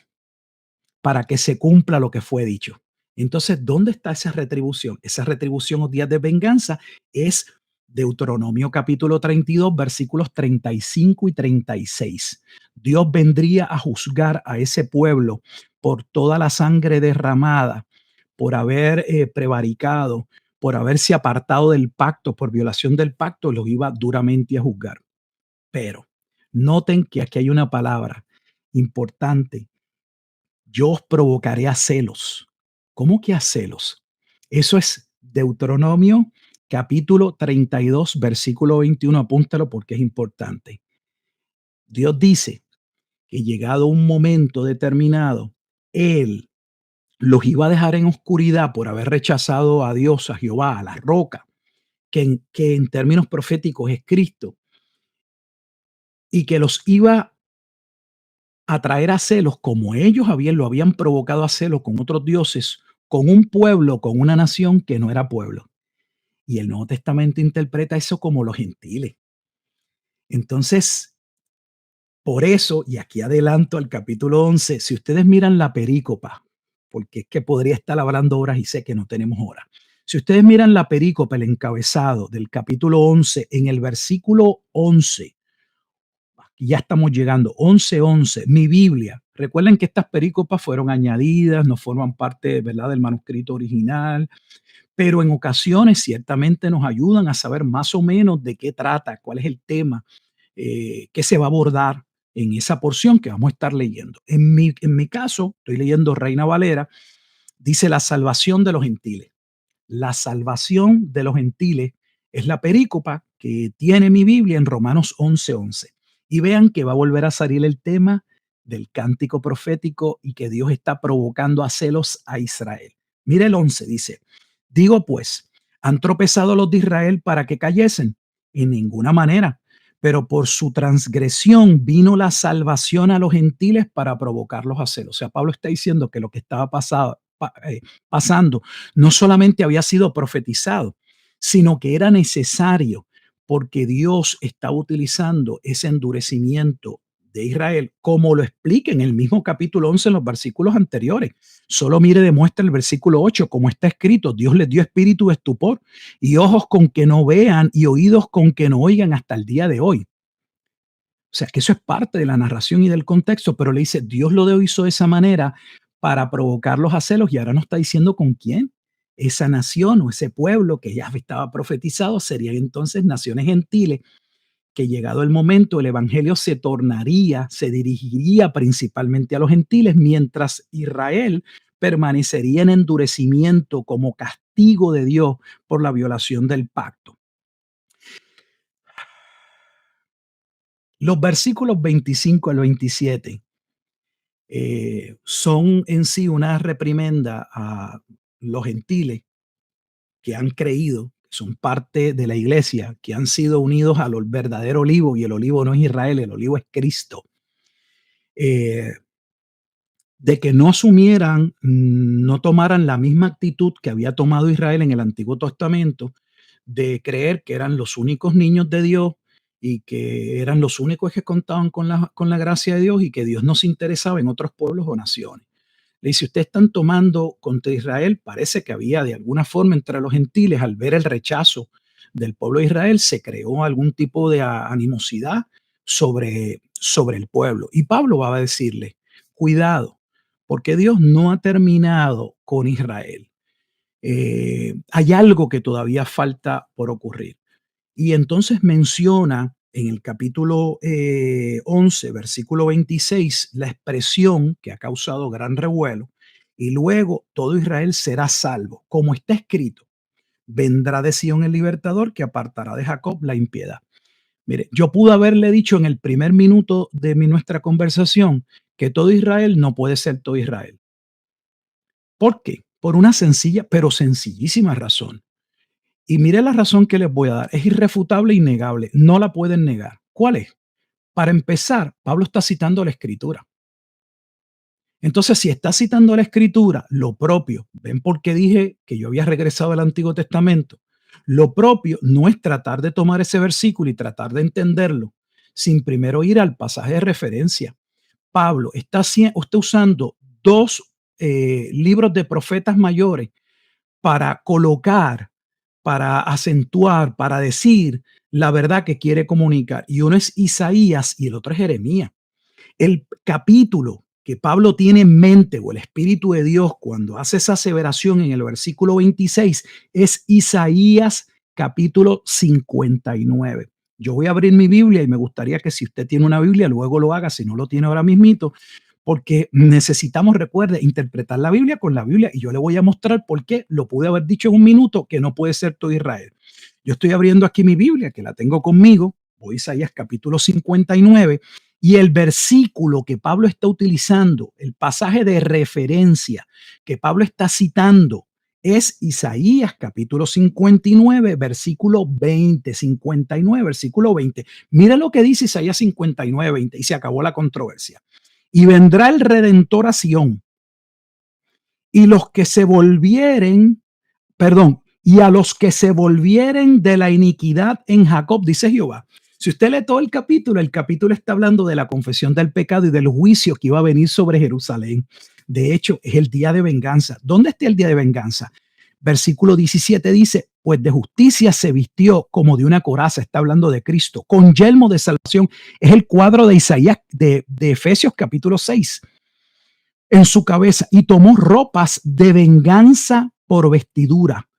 para que se cumpla lo que fue dicho. Entonces, ¿dónde está esa retribución? Esa retribución o días de venganza es Deuteronomio capítulo 32, versículos 35 y 36. Dios vendría a juzgar a ese pueblo por toda la sangre derramada, por haber prevaricado, por haberse apartado del pacto, por violación del pacto, los iba duramente a juzgar. Pero noten que aquí hay una palabra importante: yo os provocaré a celos. ¿Cómo que a celos? Eso es Deuteronomio capítulo 32, versículo 21. Apúntalo porque es importante. Dios dice que llegado un momento determinado, Él los iba a dejar en oscuridad por haber rechazado a Dios, a Jehová, a la roca, que en términos proféticos es Cristo, y que los iba atraer a celos como ellos lo habían provocado a celos con otros dioses, con un pueblo, con una nación que no era pueblo. Y el Nuevo Testamento interpreta eso como los gentiles. Entonces, por eso, y aquí adelanto al capítulo 11, si ustedes miran la perícopa, porque es que podría estar hablando horas y sé que no tenemos horas. Si ustedes miran la perícopa, el encabezado del capítulo 11, en el versículo 11, y ya estamos llegando, 11:11, mi Biblia. Recuerden que estas perícopas fueron añadidas, no forman parte, ¿verdad?, del manuscrito original, pero en ocasiones ciertamente nos ayudan a saber más o menos de qué trata, cuál es el tema que se va a abordar en esa porción que vamos a estar leyendo. En mi caso, estoy leyendo Reina Valera, dice la salvación de los gentiles. La salvación de los gentiles es la perícopa que tiene mi Biblia en Romanos 11:11. Y vean que va a volver a salir el tema del cántico profético y que Dios está provocando a celos a Israel. Mire el 11, dice, digo pues, ¿han tropezado los de Israel para que cayesen? En ninguna manera, pero por su transgresión vino la salvación a los gentiles para provocarlos a celos. O sea, Pablo está diciendo que lo que estaba pasando no solamente había sido profetizado, sino que era necesario porque Dios estaba utilizando ese endurecimiento de Israel, como lo explica en el mismo capítulo 11 en los versículos anteriores. Solo mire, demuestra el versículo 8, como está escrito, Dios les dio espíritu de estupor y ojos con que no vean y oídos con que no oigan hasta el día de hoy. O sea, que eso es parte de la narración y del contexto, pero le dice, Dios lo hizo de esa manera para provocarlos a celos y ahora no está diciendo con quién. esa nación o ese pueblo que ya estaba profetizado serían entonces naciones gentiles, que llegado el momento el evangelio se dirigiría principalmente a los gentiles, mientras Israel permanecería en endurecimiento como castigo de Dios por la violación del pacto. Los versículos 25 al 27 son en sí una reprimenda a los gentiles que han creído, que son parte de la iglesia, que han sido unidos al verdadero olivo, y el olivo no es Israel, el olivo es Cristo. Eh, de que no asumieran, no tomaran la misma actitud que había tomado Israel en el Antiguo Testamento, de creer que eran los únicos niños de Dios y que eran los únicos que contaban con la gracia de Dios, y que Dios no se interesaba en otros pueblos o naciones. Le dice, ustedes están tomando contra Israel. Parece que había de alguna forma entre los gentiles, al ver el rechazo del pueblo de Israel, se creó algún tipo de animosidad sobre el pueblo. Y Pablo va a decirle, cuidado, porque Dios no ha terminado con Israel. Hay algo que todavía falta por ocurrir. Y entonces menciona en el capítulo 11, versículo 26, la expresión que ha causado gran revuelo, y luego todo Israel será salvo, como está escrito, vendrá de Sión el libertador que apartará de Jacob la impiedad. Mire, yo pude haberle dicho en el primer minuto de nuestra conversación que todo Israel no puede ser todo Israel. ¿Por qué? Por una sencilla, pero sencillísima razón. Y mire la razón que les voy a dar. Es irrefutable e innegable. No la pueden negar. ¿Cuál es? Para empezar, Pablo está citando la Escritura. Entonces, si está citando la Escritura, lo propio, ¿ven por qué dije que yo había regresado al Antiguo Testamento? Lo propio no es tratar de tomar ese versículo y tratar de entenderlo sin primero ir al pasaje de referencia. Pablo está usando dos libros de profetas mayores para colocar, para acentuar, para decir la verdad que quiere comunicar. Y uno es Isaías y el otro es Jeremías. El capítulo que Pablo tiene en mente, o el Espíritu de Dios, cuando hace esa aseveración en el versículo 26, es Isaías capítulo 59. Yo voy a abrir mi Biblia y me gustaría que si usted tiene una Biblia, luego lo haga, si no lo tiene ahora mismito, porque necesitamos, recuerde, interpretar la Biblia con la Biblia, y yo le voy a mostrar por qué lo pude haber dicho en un minuto, que no puede ser todo Israel. Yo estoy abriendo aquí mi Biblia, que la tengo conmigo, voy a Isaías capítulo 59, y el versículo que Pablo está utilizando, el pasaje de referencia que Pablo está citando, es Isaías capítulo 59, versículo 20, 59, versículo 20. Mira lo que dice Isaías 59, 20, y se acabó la controversia. Y vendrá el Redentor a Sión, y los que se volvieren, perdón, y a los que se volvieren de la iniquidad en Jacob, dice Jehová. Si usted lee todo el capítulo está hablando de la confesión del pecado y del juicio que iba a venir sobre Jerusalén. De hecho, es el día de venganza. ¿Dónde está el día de venganza? Versículo 17 dice, pues de justicia se vistió como de una coraza, está hablando de Cristo, con yelmo de salvación. Es el cuadro de Isaías, de Efesios capítulo 6, en su cabeza, y tomó ropas de venganza por vestidura,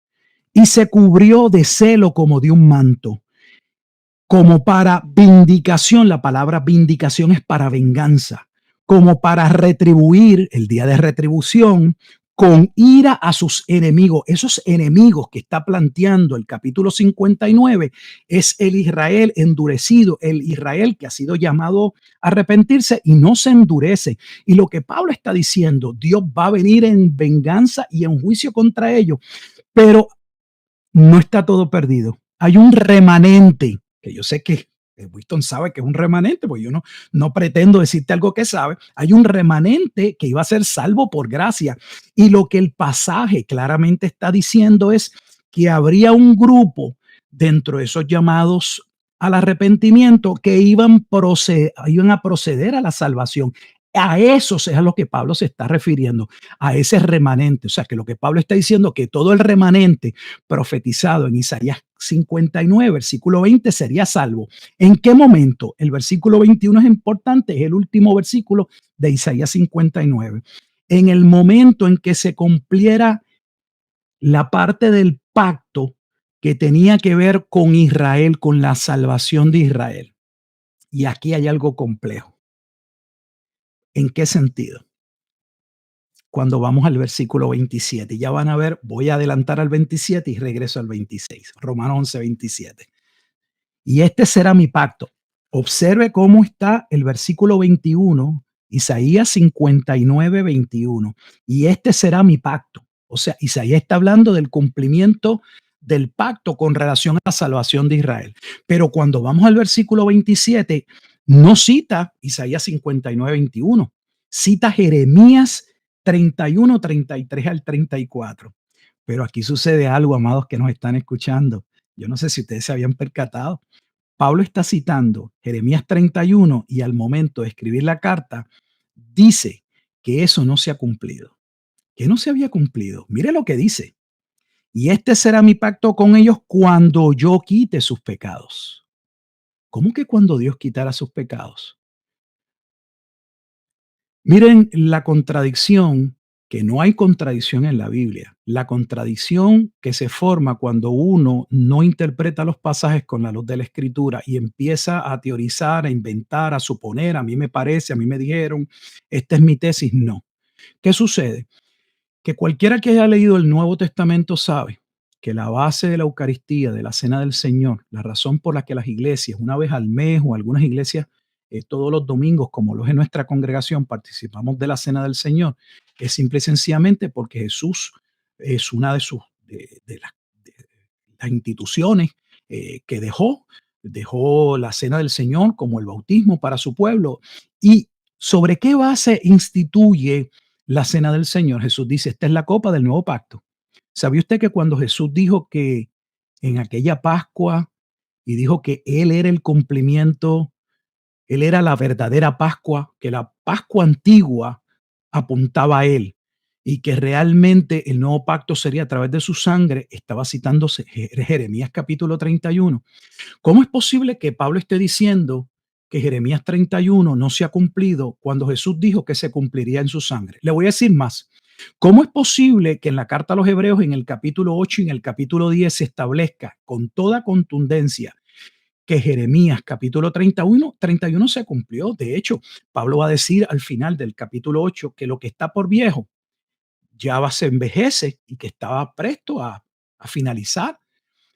y se cubrió de celo como de un manto, como para vindicación. La palabra vindicación es para venganza, como para retribuir, el día de retribución, con ira a sus enemigos. Esos enemigos que está planteando el capítulo 59 es el Israel endurecido, el Israel que ha sido llamado a arrepentirse y no se endurece. Y lo que Pablo está diciendo, Dios va a venir en venganza y en juicio contra ellos, pero no está todo perdido. Hay un remanente, que yo sé que Winston sabe que es un remanente, porque yo no pretendo decirte algo que sabe. Hay un remanente que iba a ser salvo por gracia. Y lo que el pasaje claramente está diciendo es que habría un grupo dentro de esos llamados al arrepentimiento que iban a proceder a la salvación. A esos es a lo que Pablo se está refiriendo, a ese remanente. O sea, que lo que Pablo está diciendo, que todo el remanente profetizado en Isaías 59, versículo 20, sería salvo. ¿En qué momento? El versículo 21 es importante, es el último versículo de Isaías 59. En el momento en que se cumpliera la parte del pacto que tenía que ver con Israel, con la salvación de Israel. Y aquí hay algo complejo. ¿En qué sentido? Cuando vamos al versículo 27, ya van a ver, voy a adelantar al 27 y regreso al 26, Romanos 11:27. Y este será mi pacto. Observe cómo está el versículo 21, Isaías 59:21. Y este será mi pacto. O sea, Isaías está hablando del cumplimiento del pacto con relación a la salvación de Israel. Pero cuando vamos al versículo 27, no cita Isaías 59:21, cita Jeremías 31, 33 al 34. Pero aquí sucede algo, amados que nos están escuchando. Yo no sé si ustedes se habían percatado. Pablo está citando Jeremías 31 y al momento de escribir la carta dice que eso no se ha cumplido, que no se había cumplido. Mire lo que dice. Y este será mi pacto con ellos cuando yo quite sus pecados. ¿Cómo que cuando Dios quitara sus pecados? Miren la contradicción, que no hay contradicción en la Biblia. La contradicción que se forma cuando uno no interpreta los pasajes con la luz de la Escritura y empieza a teorizar, a inventar, a suponer, a mí me parece, a mí me dijeron, esta es mi tesis, no. ¿Qué sucede? Que cualquiera que haya leído el Nuevo Testamento sabe que la base de la Eucaristía, de la Cena del Señor, la razón por la que las iglesias, una vez al mes o algunas iglesias todos los domingos, como lo es en nuestra congregación, participamos de la Cena del Señor, es simple y sencillamente porque Jesús es una de sus de las instituciones que dejó la Cena del Señor como el bautismo para su pueblo. ¿Y sobre qué base instituye la Cena del Señor? Jesús dice, esta es la copa del nuevo pacto. ¿Sabía usted que cuando Jesús dijo que en aquella Pascua y dijo que Él era el cumplimiento, Él era la verdadera Pascua, que la Pascua antigua apuntaba a Él y que realmente el nuevo pacto sería a través de su sangre? Estaba citándose Jeremías capítulo 31. ¿Cómo es posible que Pablo esté diciendo que Jeremías 31 no se ha cumplido cuando Jesús dijo que se cumpliría en su sangre? Le voy a decir más. ¿Cómo es posible que en la carta a los Hebreos, en el capítulo 8 y en el capítulo 10, se establezca con toda contundencia que Jeremías capítulo 31 se cumplió? De hecho, Pablo va a decir al final del capítulo 8 que lo que está por viejo se envejece y que estaba presto a finalizar.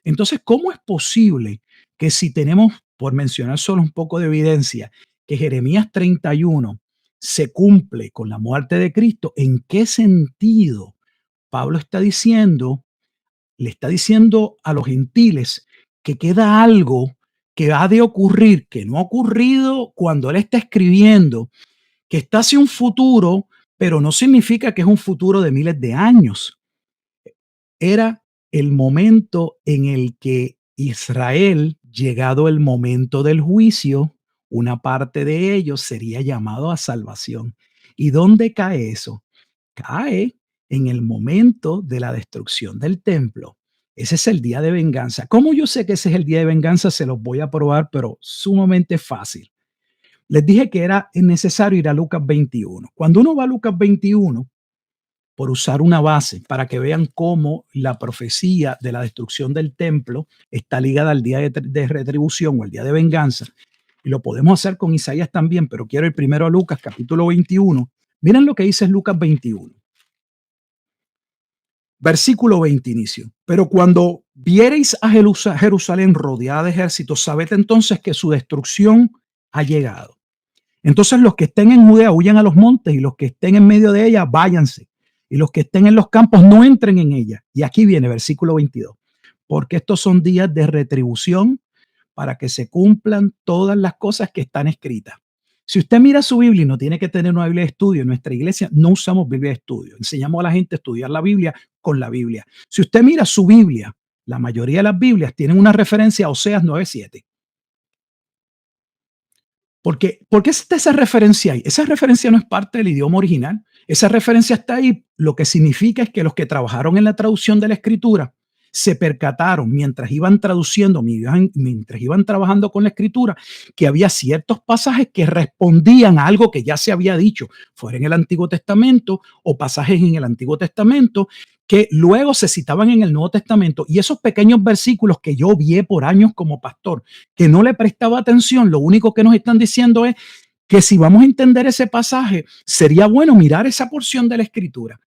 Entonces, ¿cómo es posible que si tenemos, por mencionar solo un poco de evidencia, que Jeremías 31 se cumple con la muerte de Cristo? ¿En qué sentido Pablo le está diciendo a los gentiles que queda algo que ha de ocurrir, que no ha ocurrido cuando él está escribiendo, que está hacia un futuro, pero no significa que es un futuro de miles de años? Era el momento en el que Israel, llegado el momento del juicio, una parte de ellos sería llamado a salvación. ¿Y dónde cae eso? Cae en el momento de la destrucción del templo. Ese es el día de venganza. ¿Cómo yo sé que ese es el día de venganza? Se los voy a probar, pero sumamente fácil. Les dije que era necesario ir a Lucas 21. Cuando uno va a Lucas 21, por usar una base para que vean cómo la profecía de la destrucción del templo está ligada al día de retribución o el día de venganza. Y lo podemos hacer con Isaías también, pero quiero ir primero a Lucas capítulo 21. Miren lo que dice Lucas 21. Versículo 20 inicio. Pero cuando viereis a Jerusalén rodeada de ejércitos, sabed entonces que su destrucción ha llegado. Entonces los que estén en Judea huyan a los montes y los que estén en medio de ella váyanse. Y los que estén en los campos no entren en ella. Y aquí viene versículo 22. Porque estos son días de retribución para que se cumplan todas las cosas que están escritas. Si usted mira su Biblia y no tiene que tener una Biblia de estudio, en nuestra iglesia no usamos Biblia de estudio. Enseñamos a la gente a estudiar la Biblia con la Biblia. Si usted mira su Biblia, la mayoría de las Biblias tienen una referencia a Oseas 9:7. ¿Por qué está esa referencia ahí? Esa referencia no es parte del idioma original. Esa referencia está ahí. Lo que significa es que los que trabajaron en la traducción de la escritura se percataron mientras iban traduciendo, mientras iban trabajando con la escritura, que había ciertos pasajes que respondían a algo que ya se había dicho, fuera en el Antiguo Testamento o pasajes en el Antiguo Testamento que luego se citaban en el Nuevo Testamento, y esos pequeños versículos que yo vi por años como pastor, que no le prestaba atención, lo único que nos están diciendo es que si vamos a entender ese pasaje, sería bueno mirar esa porción de la Escritura.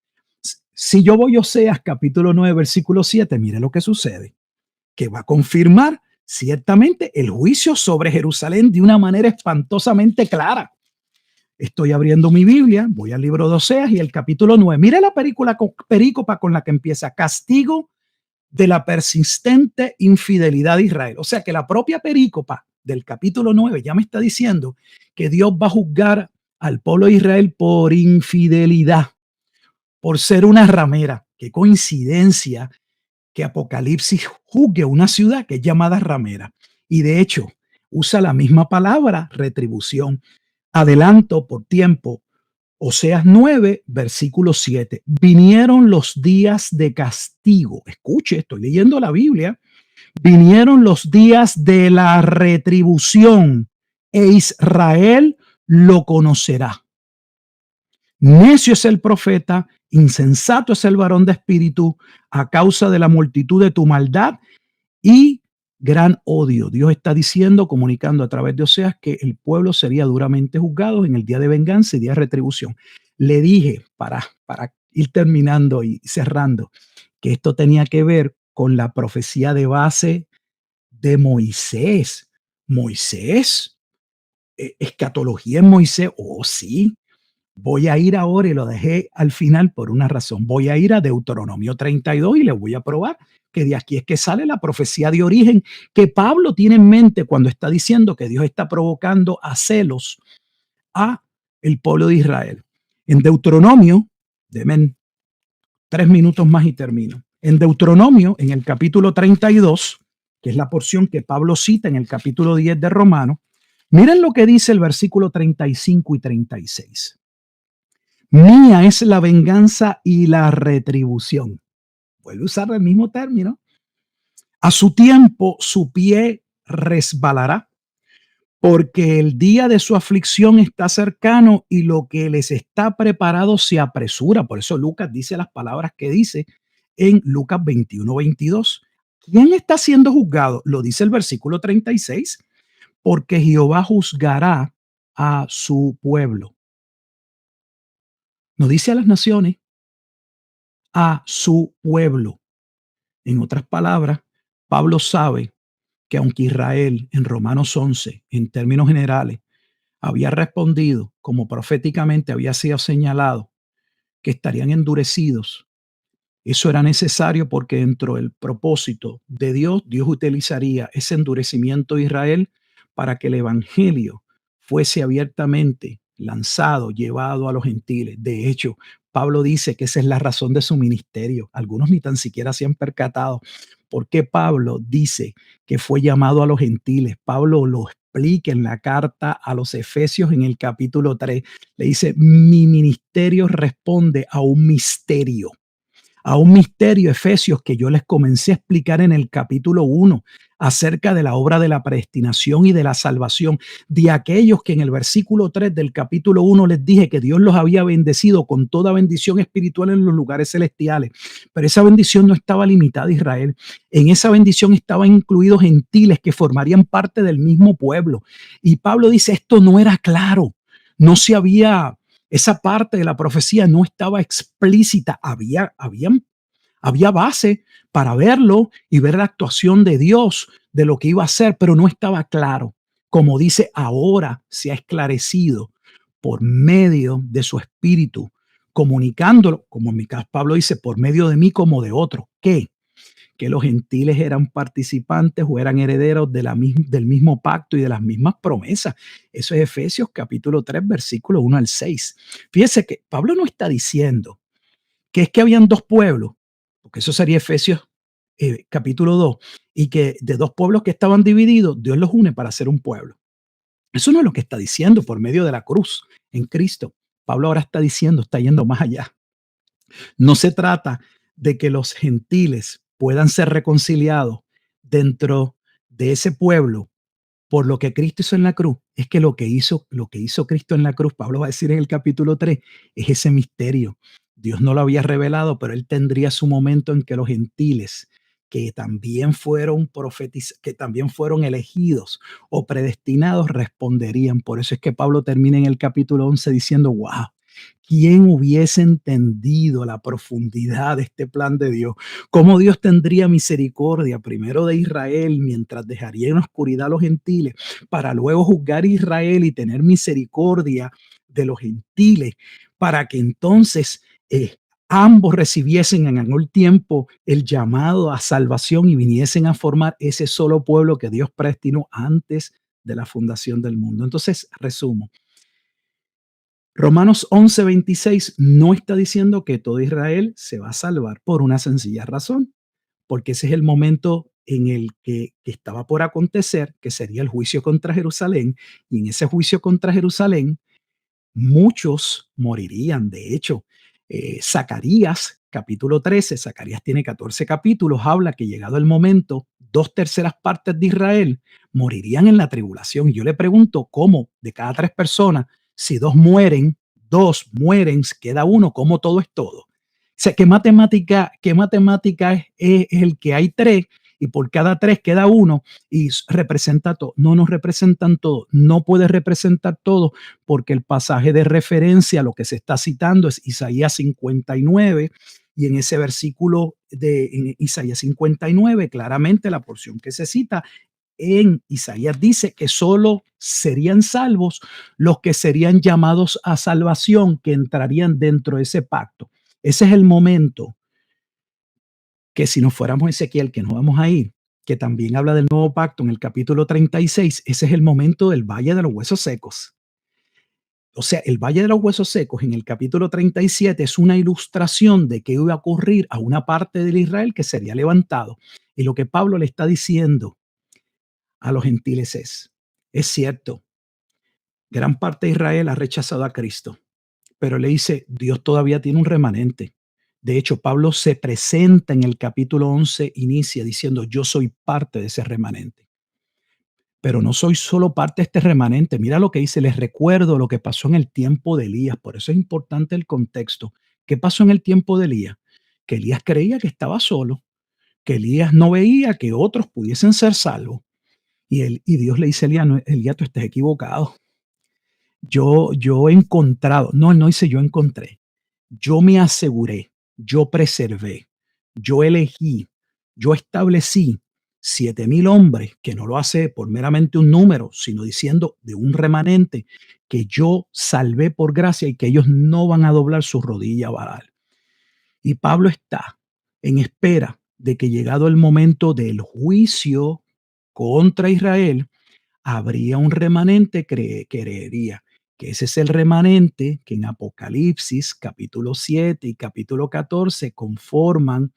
Si yo voy a Oseas capítulo 9, versículo 7, mire lo que sucede, que va a confirmar ciertamente el juicio sobre Jerusalén de una manera espantosamente clara. Estoy abriendo mi Biblia, voy al libro de Oseas y el capítulo 9. Mire la perícopa con la que empieza: castigo de la persistente infidelidad de Israel. O sea que la propia perícopa del capítulo 9 ya me está diciendo que Dios va a juzgar al pueblo de Israel por infidelidad, por ser una ramera. Qué coincidencia que Apocalipsis juzgue una ciudad que es llamada ramera. Y de hecho, usa la misma palabra, retribución. Adelanto por tiempo. Oseas 9, versículo 7. Vinieron los días de castigo. Escuche, estoy leyendo la Biblia. Vinieron los días de la retribución, e Israel lo conocerá. Necio es el profeta, insensato es el varón de espíritu, a causa de la multitud de tu maldad y gran odio. Dios está diciendo, comunicando a través de Oseas, que el pueblo sería duramente juzgado en el día de venganza y día de retribución. Le dije, para ir terminando y cerrando, que esto tenía que ver con la profecía de base de Moisés. Moisés, escatología en Moisés, oh sí. Voy a ir ahora, y lo dejé al final por una razón. Voy a ir a Deuteronomio 32 y le voy a probar que de aquí es que sale la profecía de origen que Pablo tiene en mente cuando está diciendo que Dios está provocando a celos a el pueblo de Israel. En Deuteronomio, denme 3 minutos más y termino. En Deuteronomio, en el capítulo 32, que es la porción que Pablo cita en el capítulo 10 de Romanos, miren lo que dice el versículo 35 y 36. Mía es la venganza y la retribución. Vuelve a usar el mismo término. A su tiempo su pie resbalará, porque el día de su aflicción está cercano y lo que les está preparado se apresura. Por eso Lucas dice las palabras que dice en Lucas 21, 22. ¿Quién está siendo juzgado? Lo dice el versículo 36. Porque Jehová juzgará a su pueblo. No dice a las naciones, a su pueblo. En otras palabras, Pablo sabe que aunque Israel en Romanos 11, en términos generales, había respondido como proféticamente había sido señalado, que estarían endurecidos, eso era necesario porque dentro del propósito de Dios, Dios utilizaría ese endurecimiento de Israel para que el evangelio fuese abiertamente lanzado, llevado a los gentiles. De hecho, Pablo dice que esa es la razón de su ministerio. Algunos ni tan siquiera se han percatado por qué Pablo dice que fue llamado a los gentiles. Pablo lo explica en la carta a los Efesios en el capítulo 3. Le dice, mi ministerio responde a un misterio, Efesios, que yo les comencé a explicar en el capítulo 1 acerca de la obra de la predestinación y de la salvación de aquellos que en el versículo 3 del capítulo 1 les dije que Dios los había bendecido con toda bendición espiritual en los lugares celestiales. Pero esa bendición no estaba limitada a Israel. En esa bendición estaban incluidos gentiles que formarían parte del mismo pueblo. Y Pablo dice, esto no era claro, no se había... Esa parte de la profecía no estaba explícita, había base para verlo y ver la actuación de Dios de lo que iba a hacer, pero no estaba claro. Como dice, ahora se ha esclarecido por medio de su espíritu, comunicándolo, como en mi caso Pablo dice, por medio de mí como de otro. ¿Qué? Que los gentiles eran participantes o eran herederos del mismo pacto y de las mismas promesas. Eso es Efesios capítulo 3, versículo 1 al 6. Fíjese que Pablo no está diciendo que es que habían dos pueblos, porque eso sería Efesios capítulo 2, y que de dos pueblos que estaban divididos, Dios los une para hacer un pueblo. Eso no es lo que está diciendo por medio de la cruz en Cristo. Pablo ahora está diciendo, está yendo más allá. No se trata de que los gentiles puedan ser reconciliados dentro de ese pueblo por lo que Cristo hizo en la cruz. Es que lo que hizo Cristo en la cruz, Pablo va a decir en el capítulo 3, es ese misterio Dios no lo había revelado, pero él tendría su momento en que los gentiles, que también fueron que también fueron elegidos o predestinados, responderían. Por eso es que Pablo termina en el capítulo 11 diciendo, wow, ¿quién hubiese entendido la profundidad de este plan de Dios? ¿Cómo Dios tendría misericordia primero de Israel mientras dejaría en oscuridad a los gentiles para luego juzgar a Israel y tener misericordia de los gentiles para que entonces ambos recibiesen en aquel tiempo el llamado a salvación y viniesen a formar ese solo pueblo que Dios predestinó antes de la fundación del mundo? Entonces, resumo. Romanos 11:26 no está diciendo que todo Israel se va a salvar por una sencilla razón, porque ese es el momento en el que estaba por acontecer, que sería el juicio contra Jerusalén, y en ese juicio contra Jerusalén muchos morirían. De hecho, Zacarías, capítulo 13, Zacarías tiene 14 capítulos, habla que llegado el momento, 2/3 partes de Israel morirían en la tribulación. Yo le pregunto, ¿cómo de cada 3 personas, si dos mueren, dos mueren, queda uno? ¿Cómo todo es todo? O sea, qué matemática es el que hay tres y por cada tres queda uno y representa todo? No nos representan todo, no puede representar todo, porque el pasaje de referencia, lo que se está citando es Isaías 59, y en ese versículo en Isaías 59, claramente la porción que se cita en Isaías dice que solo serían salvos los que serían llamados a salvación, que entrarían dentro de ese pacto. Ese es el momento que, si nos fuéramos a Ezequiel, que no vamos a ir, que también habla del nuevo pacto en el capítulo 36, ese es el momento del Valle de los Huesos Secos. O sea, el Valle de los Huesos Secos en el capítulo 37 es una ilustración de qué iba a ocurrir a una parte del Israel que sería levantado. Y lo que Pablo le está diciendo a los gentiles es cierto, gran parte de Israel ha rechazado a Cristo, pero le dice, Dios todavía tiene un remanente. De hecho, Pablo se presenta en el capítulo 11, inicia diciendo, yo soy parte de ese remanente. Pero no soy solo parte de este remanente. Mira lo que dice, les recuerdo lo que pasó en el tiempo de Elías. Por eso es importante el contexto. ¿Qué pasó en el tiempo de Elías? Que Elías creía que estaba solo, que Elías no veía que otros pudiesen ser salvos. Y Dios le dice a Elías, no, Elías, tú estás equivocado. Yo he encontrado, no, él no dice yo encontré, yo me aseguré, yo preservé, yo elegí, yo establecí 7,000 hombres, que no lo hace por meramente un número, sino diciendo de un remanente que yo salvé por gracia y que ellos no van a doblar su rodilla a Baal. Y Pablo está en espera de que, llegado el momento del juicio contra Israel, habría un remanente que creería que ese es el remanente que en Apocalipsis capítulo 7 y capítulo 14 conforman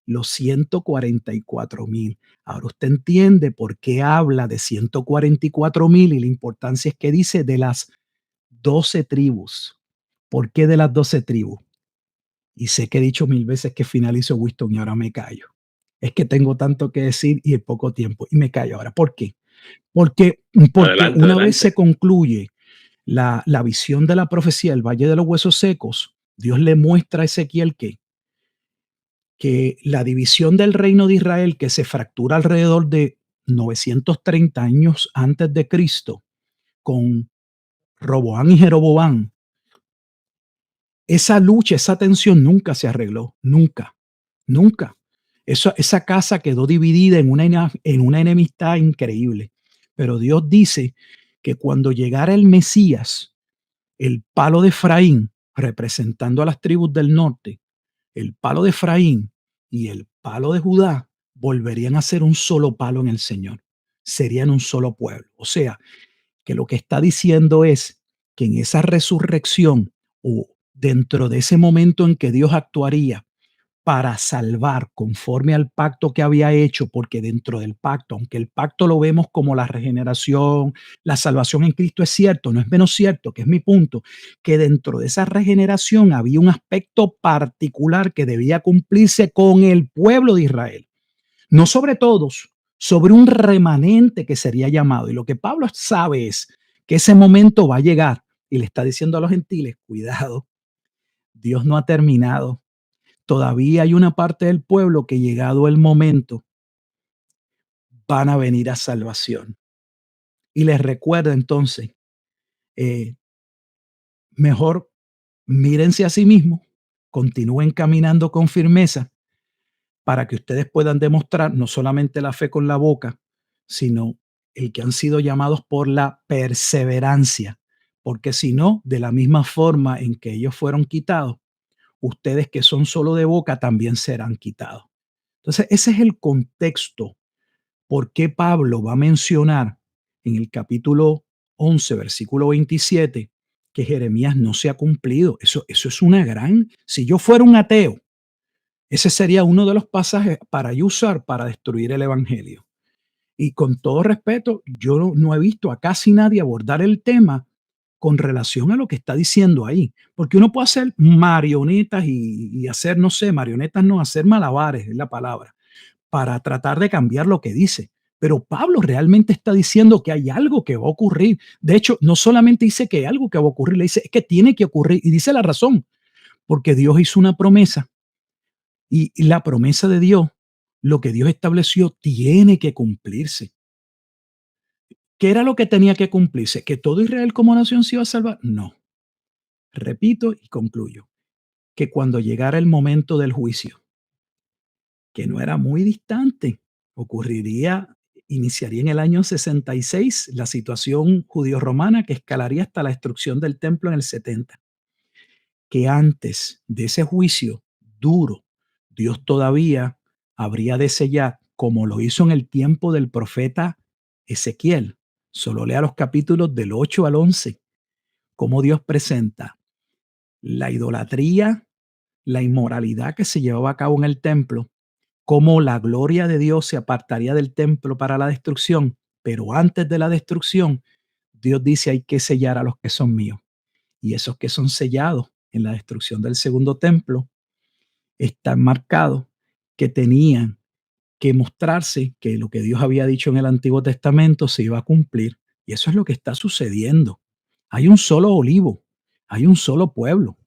los 144,000. Ahora usted entiende por qué habla de 144,000 y la importancia es que dice de las 12 tribus. ¿Por qué de las 12 tribus? Y sé que he dicho 1000 veces que finalizo, Winston, y ahora me callo. Es que tengo tanto que decir y en poco tiempo, y me callo ahora. ¿Por qué? Porque Adelante, una vez se adelante. concluye la visión de la profecía del Valle de los Huesos Secos, Dios le muestra a Ezequiel que la división del reino de Israel, que se fractura alrededor de 930 años antes de Cristo, con Roboán y Jeroboam, esa lucha, esa tensión nunca se arregló, nunca, nunca. Esa casa quedó dividida en una enemistad increíble. Pero Dios dice que cuando llegara el Mesías, el palo de Efraín, representando a las tribus del norte, el palo de Efraín y el palo de Judá volverían a ser un solo palo en el Señor. Serían un solo pueblo. O sea, que lo que está diciendo es que en esa resurrección, o dentro de ese momento en que Dios actuaría para salvar conforme al pacto que había hecho, porque dentro del pacto, aunque el pacto lo vemos como la regeneración, la salvación en Cristo, es cierto, no es menos cierto, que es mi punto, que dentro de esa regeneración había un aspecto particular que debía cumplirse con el pueblo de Israel, no sobre todos, sobre un remanente que sería llamado. Y lo que Pablo sabe es que ese momento va a llegar y le está diciendo a los gentiles, cuidado, Dios no ha terminado. Todavía hay una parte del pueblo que, llegado el momento, van a venir a salvación. Y les recuerda entonces, eh, mejor mírense a sí mismos, continúen caminando con firmeza para que ustedes puedan demostrar no solamente la fe con la boca, sino el que han sido llamados por la perseverancia. Porque si no, de la misma forma en que ellos fueron quitados, ustedes que son solo de boca también serán quitados. Entonces, ese es el contexto por qué Pablo va a mencionar en el capítulo 11, versículo 27, que Jeremías no se ha cumplido. Eso es una gran... Si yo fuera un ateo, ese sería uno de los pasajes para yo usar para destruir el evangelio. Y con todo respeto, yo no he visto a casi nadie abordar el tema con relación a lo que está diciendo ahí. Porque uno puede hacer marionetas y hacer, no sé, marionetas no, hacer malabares, es la palabra, para tratar de cambiar lo que dice. Pero Pablo realmente está diciendo que hay algo que va a ocurrir. De hecho, no solamente dice que hay algo que va a ocurrir, le dice es que tiene que ocurrir. Y dice la razón, porque Dios hizo una promesa y la promesa de Dios, lo que Dios estableció, tiene que cumplirse. ¿Qué era lo que tenía que cumplirse? ¿Que todo Israel como nación se iba a salvar? No. Repito y concluyo, que cuando llegara el momento del juicio, que no era muy distante, ocurriría, iniciaría en el año 66 la situación judío-romana que escalaría hasta la destrucción del templo en el 70. Que antes de ese juicio duro, Dios todavía habría de sellar, como lo hizo en el tiempo del profeta Ezequiel. Solo lea los capítulos del 8 al 11, cómo Dios presenta la idolatría, la inmoralidad que se llevaba a cabo en el templo, cómo la gloria de Dios se apartaría del templo para la destrucción, pero antes de la destrucción, Dios dice hay que sellar a los que son míos. Y esos que son sellados en la destrucción del segundo templo están marcados que tenían que mostrarse que lo que Dios había dicho en el Antiguo Testamento se iba a cumplir. Y eso es lo que está sucediendo. Hay un solo olivo, hay un solo pueblo.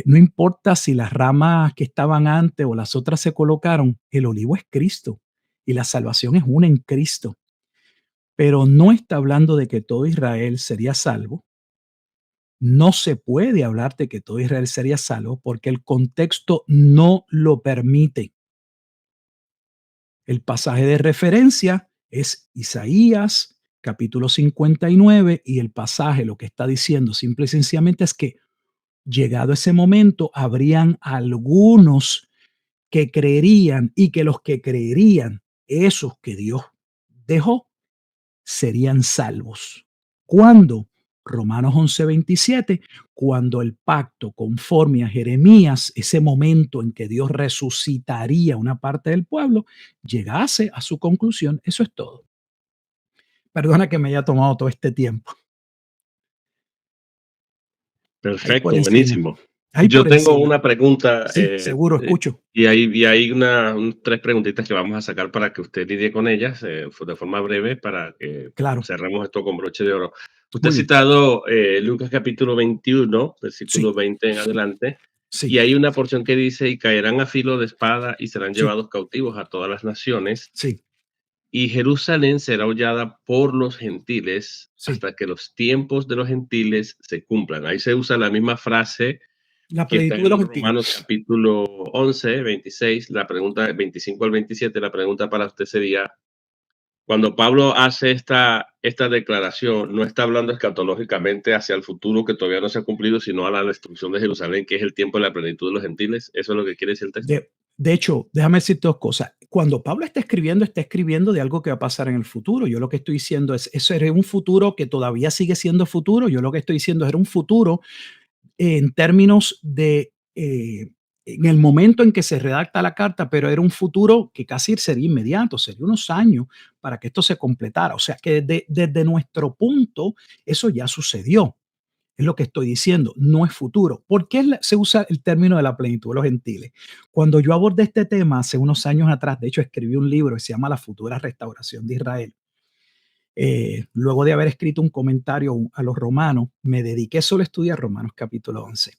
No importa si las ramas que estaban antes o las otras se colocaron, el olivo es Cristo y la salvación es una en Cristo. Pero no está hablando de que todo Israel sería salvo. No se puede hablar de que todo Israel sería salvo porque el contexto no lo permite. El pasaje de referencia es Isaías capítulo 59 y el pasaje lo que está diciendo simple y sencillamente es que llegado ese momento habrían algunos que creerían y que los que creerían, esos que Dios dejó, serían salvos. ¿Cuándo? Romanos 11:27, cuando el pacto conforme a Jeremías, ese momento en que Dios resucitaría una parte del pueblo, llegase a su conclusión. Eso es todo. Perdona que me haya tomado todo este tiempo. Ahí por Perfecto, encima. buenísimo. Ahí Yo por tengo encima. una pregunta, Sí, seguro, escucho. y hay tres preguntitas que vamos a sacar para que usted lidie con ellas de forma breve para que Claro. cerremos esto con broche de oro. Usted ha Muy bien. citado Lucas capítulo 21, Sí, versículo 20 en adelante, sí, y hay una porción que dice, y caerán a filo de espada y serán sí, llevados cautivos a todas las naciones, sí, y Jerusalén será hollada por los gentiles sí. hasta que los tiempos de los gentiles se cumplan. Ahí se usa la misma frase La que está plenitud de los en gentiles. Romanos capítulo 11, 26, la pregunta 25 al 27, la pregunta para usted sería, cuando Pablo hace esta declaración, no está hablando escatológicamente hacia el futuro que todavía no se ha cumplido, sino a la destrucción de Jerusalén, que es el tiempo de la plenitud de los gentiles. ¿Eso es lo que quiere decir el texto? De hecho, déjame decirte dos cosas. Cuando Pablo está escribiendo de algo que va a pasar en el futuro. Yo lo que estoy diciendo es, eso era un futuro que todavía sigue siendo futuro. Yo lo que estoy diciendo es, era un futuro en términos de, en el momento en que se redacta la carta, pero era un futuro que casi sería inmediato, sería unos años para que esto se completara. O sea que desde nuestro punto, eso ya sucedió. Es lo que estoy diciendo, no es futuro. ¿Por qué se usa el término de la plenitud de los gentiles? Cuando yo abordé este tema hace unos años atrás, de hecho escribí un libro que se llama La futura restauración de Israel. Luego de haber escrito un comentario a los romanos, me dediqué solo a estudiar Romanos capítulo 11.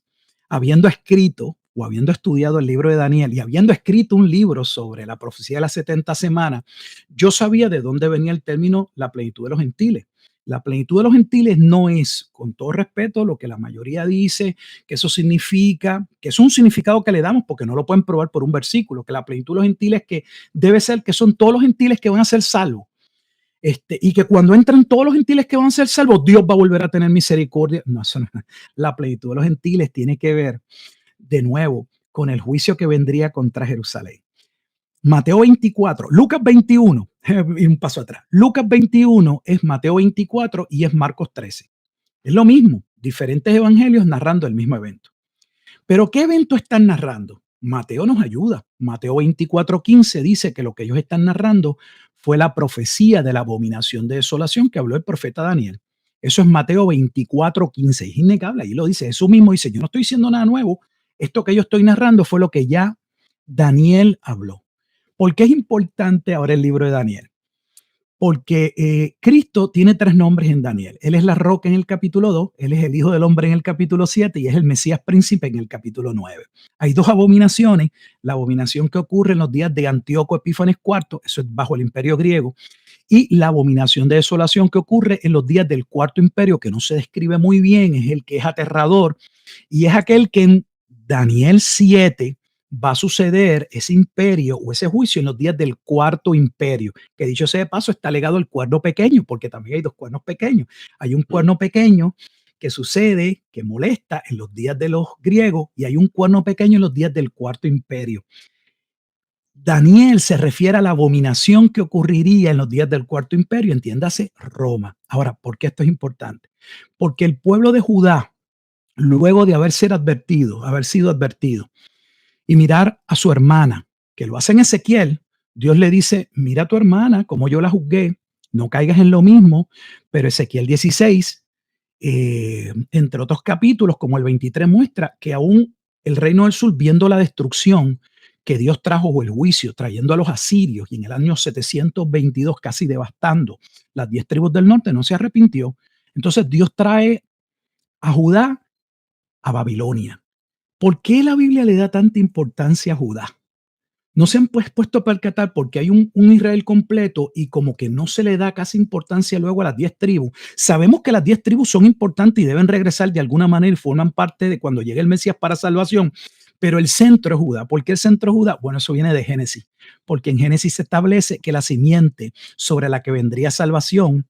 habiendo escrito o habiendo estudiado el libro de Daniel y habiendo escrito un libro sobre la profecía de las 70 semanas, yo sabía de dónde venía el término la plenitud de los gentiles. La plenitud de los gentiles no es, con todo respeto, lo que la mayoría dice, que eso significa, que es un significado que le damos porque no lo pueden probar por un versículo, que la plenitud de los gentiles que debe ser que son todos los gentiles que van a ser salvos. Y que cuando entran todos los gentiles que van a ser salvos, Dios va a volver a tener misericordia. No, eso no, la plenitud de los gentiles tiene que ver de nuevo con el juicio que vendría contra Jerusalén. Mateo 24, Lucas 21, y un paso atrás. Lucas 21 es Mateo 24 y es Marcos 13. Es lo mismo, diferentes evangelios narrando el mismo evento. Pero ¿qué evento están narrando? Mateo nos ayuda. Mateo 24:15 dice que lo que ellos están narrando fue la profecía de la abominación de desolación que habló el profeta Daniel. Eso es Mateo 24:15. Es innegable, ahí lo dice. Eso mismo dice, yo no estoy diciendo nada nuevo. Esto que yo estoy narrando fue lo que ya Daniel habló. ¿Por qué es importante ahora el libro de Daniel? Porque Cristo tiene 3 nombres en Daniel. Él es la roca en el capítulo 2, él es el Hijo del Hombre en el capítulo 7 y es el Mesías príncipe en el capítulo 9. Hay 2 abominaciones, la abominación que ocurre en los días de Antíoco Epífanes IV, eso es bajo el imperio griego, y la abominación de desolación que ocurre en los días del Cuarto Imperio, que no se describe muy bien, es el que es aterrador, y es aquel que en Daniel 7 va a suceder ese imperio o ese juicio en los días del Cuarto Imperio, que dicho sea de paso está legado al cuerno pequeño, porque también hay 2 cuernos pequeños. Hay un cuerno pequeño que sucede, que molesta en los días de los griegos, y hay un cuerno pequeño en los días del Cuarto Imperio. Daniel se refiere a la abominación que ocurriría en los días del Cuarto Imperio, entiéndase Roma. Ahora, ¿por qué esto es importante? Porque el pueblo de Judá, luego de haber sido advertido, y mirar a su hermana, que lo hace en Ezequiel, Dios le dice, mira a tu hermana, como yo la juzgué, no caigas en lo mismo, pero Ezequiel 16, entre otros capítulos, como el 23, muestra que aún el reino del sur, viendo la destrucción que Dios trajo o el juicio, trayendo a los asirios, y en el año 722 casi devastando las 10 tribus del norte, no se arrepintió. Entonces Dios trae a Judá a Babilonia. ¿Por qué la Biblia le da tanta importancia a Judá? No se han puesto a percatar porque hay un Israel completo y como que no se le da casi importancia luego a las 10 tribus. Sabemos que las 10 tribus son importantes y deben regresar de alguna manera y forman parte de cuando llegue el Mesías para salvación, pero el centro es Judá. ¿Por qué el centro es Judá? Bueno, eso viene de Génesis, porque en Génesis se establece que la simiente sobre la que vendría salvación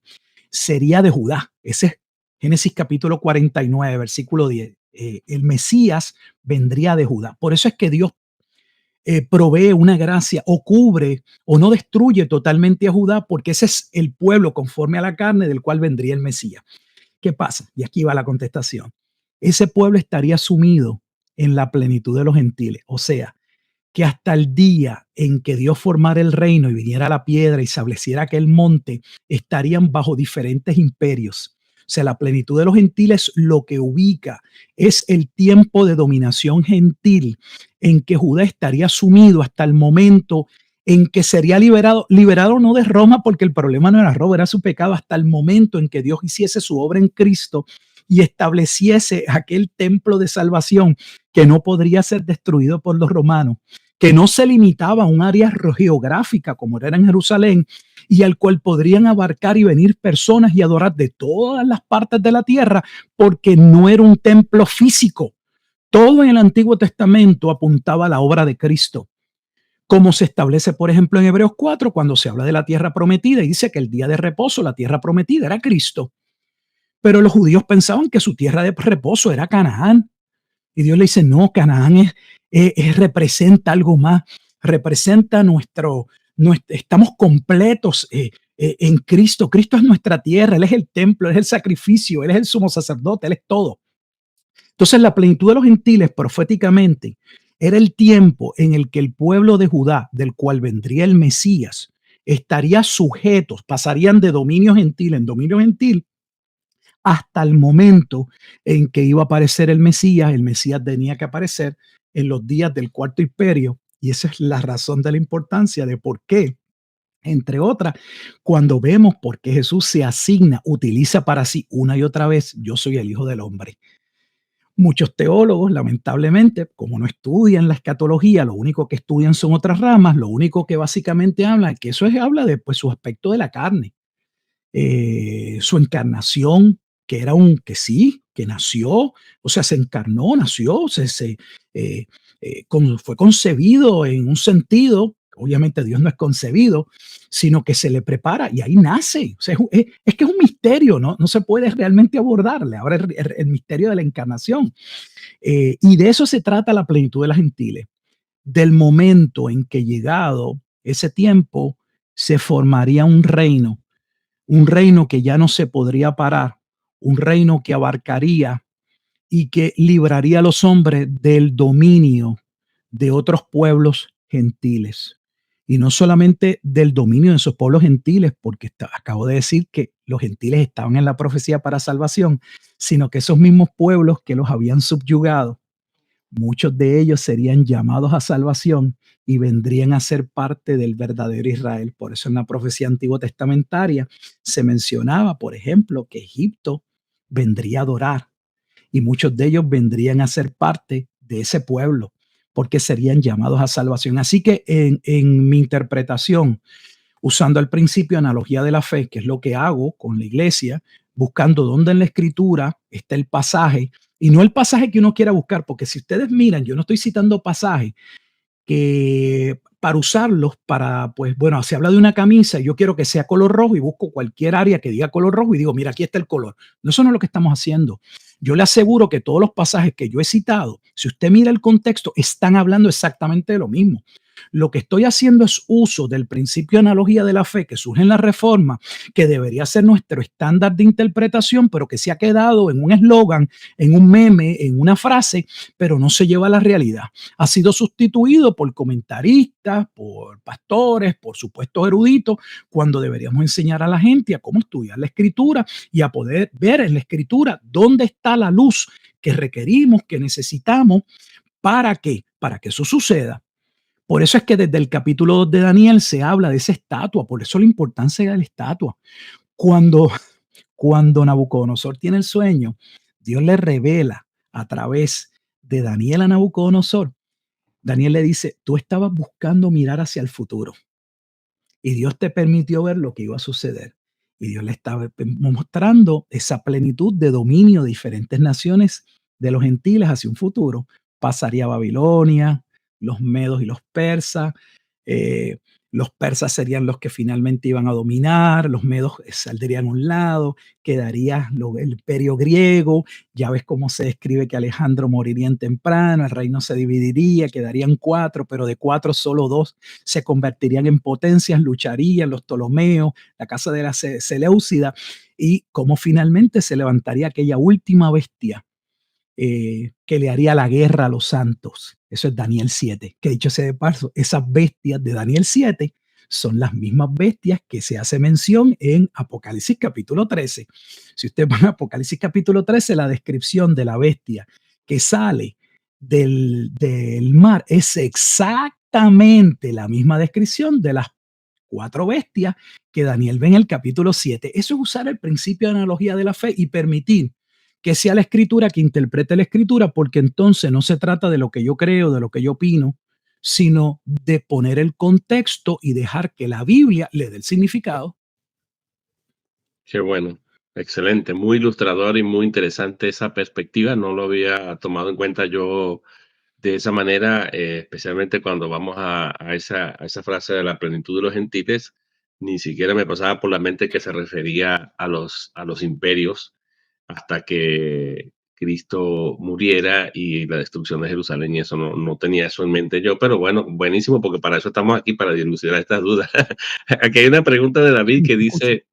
sería de Judá. Ese es Génesis capítulo 49, versículo 10. El Mesías vendría de Judá. Por eso es que Dios provee una gracia o cubre o no destruye totalmente a Judá, porque ese es el pueblo conforme a la carne del cual vendría el Mesías. ¿Qué pasa? Y aquí va la contestación. Ese pueblo estaría sumido en la plenitud de los gentiles, o sea, que hasta el día en que Dios formara el reino y viniera la piedra y estableciera aquel monte, estarían bajo diferentes imperios. O sea, la plenitud de los gentiles lo que ubica es el tiempo de dominación gentil en que Judá estaría sumido hasta el momento en que sería liberado no de Roma, porque el problema no era Roma, era su pecado, hasta el momento en que Dios hiciese su obra en Cristo y estableciese aquel templo de salvación que no podría ser destruido por los romanos, que no se limitaba a un área geográfica como era en Jerusalén, y al cual podrían abarcar y venir personas y adorar de todas las partes de la tierra, porque no era un templo físico. Todo en el Antiguo Testamento apuntaba a la obra de Cristo, como se establece, por ejemplo, en Hebreos 4, cuando se habla de la tierra prometida y dice que el día de reposo, la tierra prometida, era Cristo. Pero los judíos pensaban que su tierra de reposo era Canaán. Y Dios le dice, no, Canaán representa algo más, representa estamos completos en Cristo. Cristo es nuestra tierra, Él es el templo, Él es el sacrificio, Él es el sumo sacerdote, Él es todo. Entonces la plenitud de los gentiles proféticamente era el tiempo en el que el pueblo de Judá, del cual vendría el Mesías, estaría sujetos, pasarían de dominio gentil en dominio gentil, hasta el momento en que iba a aparecer el Mesías tenía que aparecer en los días del Cuarto Imperio, y esa es la razón de la importancia de por qué, entre otras, cuando vemos por qué Jesús se asigna, utiliza para sí una y otra vez, yo soy el Hijo del Hombre. Muchos teólogos, lamentablemente, como no estudian la escatología, lo único que estudian son otras ramas, lo único que básicamente hablan, que eso es, habla de pues, su aspecto de la carne, su encarnación, que era un que sí, que nació, o sea, se encarnó, nació, eh, fue concebido en un sentido, obviamente Dios no es concebido, sino que se le prepara y ahí nace. O sea, es que es un misterio, ¿no? No se puede realmente abordarle. Ahora el misterio de la encarnación. Y de eso se trata la plenitud de las gentiles. Del momento en que llegado ese tiempo, se formaría un reino que ya no se podría parar, un reino que abarcaría y que libraría a los hombres del dominio de otros pueblos gentiles. Y no solamente del dominio de esos pueblos gentiles, porque acabo de decir que los gentiles estaban en la profecía para salvación, sino que esos mismos pueblos que los habían subyugado, muchos de ellos serían llamados a salvación y vendrían a ser parte del verdadero Israel. Por eso en la profecía antiguo testamentaria se mencionaba, por ejemplo, que Egipto vendría a adorar y muchos de ellos vendrían a ser parte de ese pueblo porque serían llamados a salvación. Así que en mi interpretación, usando el principio analogía de la fe, que es lo que hago con la iglesia, buscando dónde en la escritura está el pasaje, y no el pasaje que uno quiera buscar, porque si ustedes miran, yo no estoy citando pasajes que para usarlos para, pues bueno, se habla de una camisa y yo quiero que sea color rojo y busco cualquier área que diga color rojo y digo, mira, aquí está el color. No, eso no es lo que estamos haciendo. Yo le aseguro que todos los pasajes que yo he citado, si usted mira el contexto, están hablando exactamente de lo mismo. Lo que estoy haciendo es uso del principio de analogía de la fe que surge en la Reforma, que debería ser nuestro estándar de interpretación, pero que se ha quedado en un eslogan, en un meme, en una frase, pero no se lleva a la realidad. Ha sido sustituido por comentaristas, por pastores, por supuestos eruditos, cuando deberíamos enseñar a la gente a cómo estudiar la escritura y a poder ver en la escritura dónde está la luz que requerimos, que necesitamos. ¿Para qué? Para que eso suceda. Por eso es que desde el capítulo 2 de Daniel se habla de esa estatua, por eso la importancia de la estatua. Cuando, cuando Nabucodonosor tiene el sueño, Dios le revela a través de Daniel a Nabucodonosor. Daniel le dice, tú estabas buscando mirar hacia el futuro y Dios te permitió ver lo que iba a suceder. Y Dios le estaba mostrando esa plenitud de dominio de diferentes naciones de los gentiles hacia un futuro. Pasaría a Babilonia, los medos y eh, los persas serían los que finalmente iban a dominar, los medos saldrían a un lado, quedaría el imperio griego, ya ves cómo se describe que Alejandro moriría en temprano, el reino se dividiría, quedarían cuatro, pero de cuatro solo dos se convertirían en potencias, lucharían los Ptolomeos, la casa de la Seleucida, y cómo finalmente se levantaría aquella última bestia que le haría la guerra a los santos. Eso es Daniel 7, que dicho sea de paso, esas bestias de Daniel 7 son las mismas bestias que se hace mención en Apocalipsis capítulo 13. Si usted va a Apocalipsis capítulo 13, la descripción de la bestia que sale del mar es exactamente la misma descripción de las cuatro bestias que Daniel ve en el capítulo 7. Eso es usar el principio de analogía de la fe y permitir que sea la escritura que interprete la escritura, porque entonces no se trata de lo que yo creo, de lo que yo opino, sino de poner el contexto y dejar que la Biblia le dé el significado. Qué bueno, excelente, muy ilustrador y muy interesante esa perspectiva. No lo había tomado en cuenta yo de esa manera, especialmente cuando vamos a esa frase de la plenitud de los gentiles, ni siquiera me pasaba por la mente que se refería a los imperios hasta que Cristo muriera y la destrucción de Jerusalén, y eso no tenía eso en mente yo, pero bueno, buenísimo, porque para eso estamos aquí, para dilucidar estas dudas. Aquí hay una pregunta de David que Escucho. dice,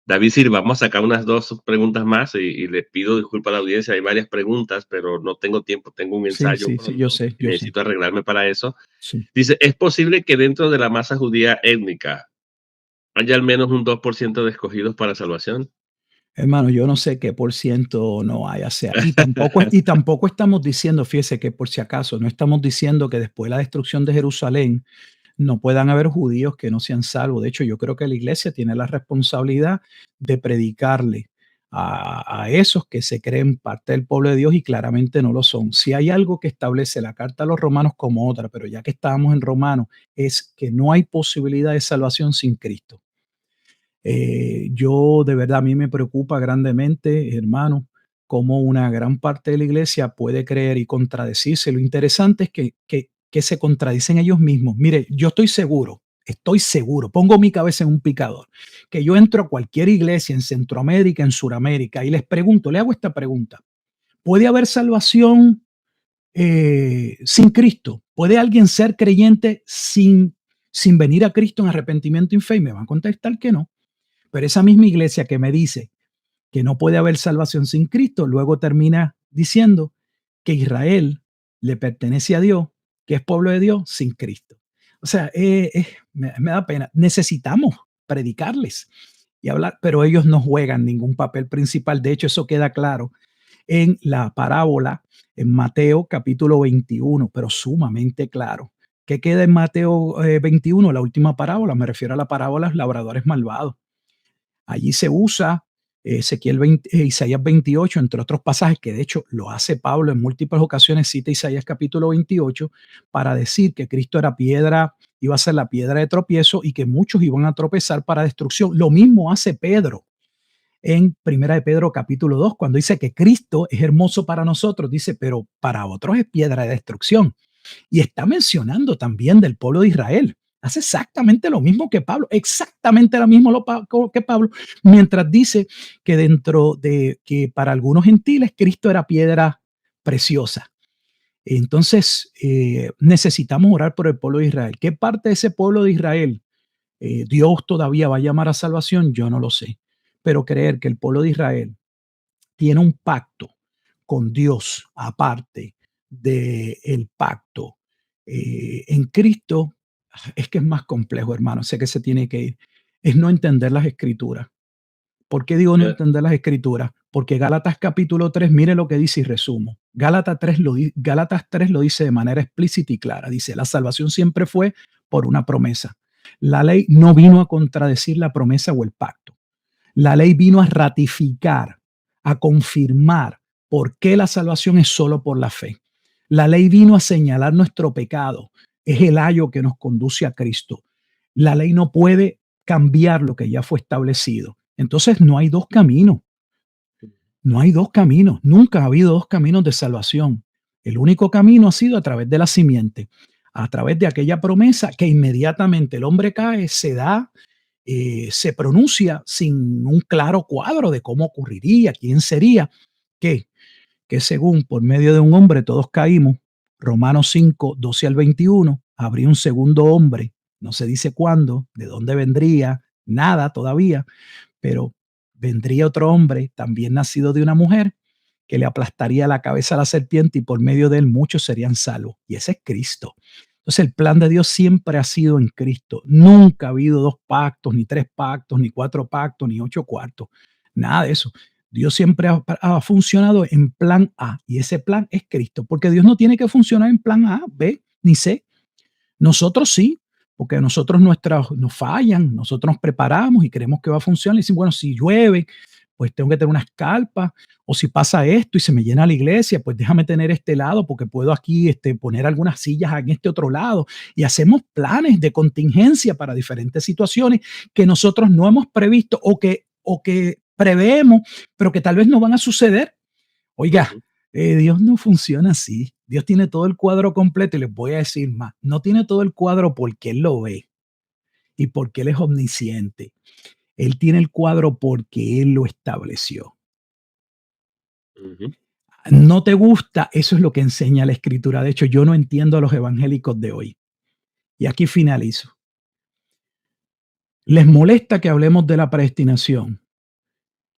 David, sí, vamos a sacar unas dos preguntas más y les pido disculpas a la audiencia. Hay varias preguntas, pero no tengo tiempo. Tengo un Sí, ensayo sí, sí, yo pronto sé, y yo sé. necesito arreglarme para eso. Sí. Dice, ¿es posible que dentro de la masa judía étnica haya al menos un 2% de escogidos para salvación? Hermano, yo no sé qué por ciento no haya sea. Y tampoco estamos diciendo, fíjese que por si acaso, no estamos diciendo que después de la destrucción de Jerusalén no puedan haber judíos que no sean salvos. De hecho, yo creo que la iglesia tiene la responsabilidad de predicarle a esos que se creen parte del pueblo de Dios y claramente no lo son. Si hay algo que establece la carta a los romanos como otra, pero ya que estábamos en Romanos, es que no hay posibilidad de salvación sin Cristo. Yo de verdad, a mí me preocupa grandemente, hermano, cómo una gran parte de la iglesia puede creer y contradecirse. Lo interesante es que se contradicen ellos mismos. Mire, yo estoy seguro, pongo mi cabeza en un picador, que yo entro a cualquier iglesia en Centroamérica, en Suramérica, y les pregunto, le hago esta pregunta: ¿puede haber salvación sin Cristo? ¿Puede alguien ser creyente sin venir a Cristo en arrepentimiento y fe? Y me van a contestar que no. Pero esa misma iglesia que me dice que no puede haber salvación sin Cristo, luego termina diciendo que Israel le pertenece a Dios, que es pueblo de Dios sin Cristo. O sea, me da pena. Necesitamos predicarles y hablar, pero ellos no juegan ningún papel principal. De hecho, eso queda claro en la parábola en Mateo capítulo 21, pero sumamente claro. ¿Qué queda en Mateo 21? La última parábola, me refiero a la parábola de los labradores malvados. Allí se usa Isaías 28, entre otros pasajes, que de hecho lo hace Pablo en múltiples ocasiones, cita Isaías capítulo 28, para decir que Cristo era piedra, iba a ser la piedra de tropiezo y que muchos iban a tropezar para destrucción. Lo mismo hace Pedro en Primera de Pedro capítulo 2, cuando dice que Cristo es hermoso para nosotros, dice, pero para otros es piedra de destrucción. Y está mencionando también del pueblo de Israel. Hace exactamente lo mismo que Pablo, exactamente lo mismo que Pablo, mientras dice que dentro de que para algunos gentiles Cristo era piedra preciosa. Entonces, necesitamos orar por el pueblo de Israel. ¿Qué parte de ese pueblo de Israel Dios todavía va a llamar a salvación? Yo no lo sé. Pero creer que el pueblo de Israel tiene un pacto con Dios aparte del pacto en Cristo, es que es más complejo, hermano. Sé que se tiene que ir. Es no entender las escrituras. ¿Por qué digo no Eh, entender las escrituras? Porque Gálatas capítulo 3, mire lo que dice y resumo. Gálatas 3 lo dice de manera explícita y clara. Dice, la salvación siempre fue por una promesa. La ley no vino a contradecir la promesa o el pacto. La ley vino a ratificar, a confirmar por qué la salvación es solo por la fe. La ley vino a señalar nuestro pecado. Es el ayo que nos conduce a Cristo. La ley no puede cambiar lo que ya fue establecido. Entonces no hay dos caminos. No hay dos caminos. Nunca ha habido dos caminos de salvación. El único camino ha sido a través de la simiente, a través de aquella promesa que inmediatamente el hombre cae, se da, se pronuncia sin un claro cuadro de cómo ocurriría, quién sería, que, que según por medio de un hombre todos caímos, Romanos 5, 12 al 21, habría un segundo hombre, no se dice cuándo, de dónde vendría, nada todavía, pero vendría otro hombre, también nacido de una mujer, que le aplastaría la cabeza a la serpiente y por medio de él muchos serían salvos. Y ese es Cristo. Entonces el plan de Dios siempre ha sido en Cristo. Nunca ha habido dos pactos, ni tres pactos, ni cuatro pactos, ni ocho cuartos. Nada de eso. Dios siempre ha funcionado en plan A y ese plan es Cristo, porque Dios no tiene que funcionar en plan A, B, ni C. Nosotros sí, porque nosotros nos fallan, nosotros nos preparamos y creemos que va a funcionar. Y decimos, bueno, si llueve, pues tengo que tener unas carpas, o si pasa esto y se me llena la iglesia, pues déjame tener este lado porque puedo aquí poner algunas sillas en este otro lado. Y hacemos planes de contingencia para diferentes situaciones que nosotros no hemos previsto o que preveemos, pero que tal vez no van a suceder. Oiga, ujú. Dios no funciona así. Dios tiene todo el cuadro completo y les voy a decir más. No tiene todo el cuadro porque Él lo ve y porque Él es omnisciente. Él tiene el cuadro porque Él lo estableció. Ujú. ¿No te gusta? Eso es lo que enseña la Escritura. De hecho, yo no entiendo a los evangélicos de hoy. Y aquí finalizo. Les molesta que hablemos de la predestinación.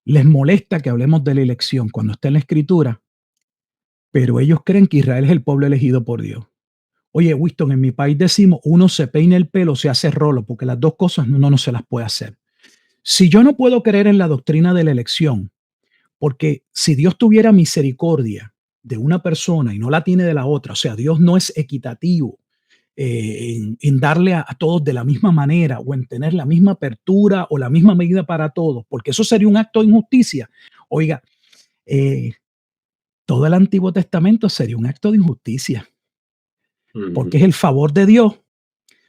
Les molesta que hablemos de la elección cuando está en la Escritura, pero ellos creen que Israel es el pueblo elegido por Dios. Oye, Winston, en mi país decimos, uno se peina el pelo, se hace rolo, porque las dos cosas uno no se las puede hacer. Si yo no puedo creer en la doctrina de la elección, porque si Dios tuviera misericordia de una persona y no la tiene de la otra, o sea, Dios no es equitativo en darle a todos de la misma manera o en tener la misma apertura o la misma medida para todos, porque eso sería un acto de injusticia. Oiga, eh, todo el Antiguo Testamento sería un acto de injusticia, porque Ujú. es el favor de Dios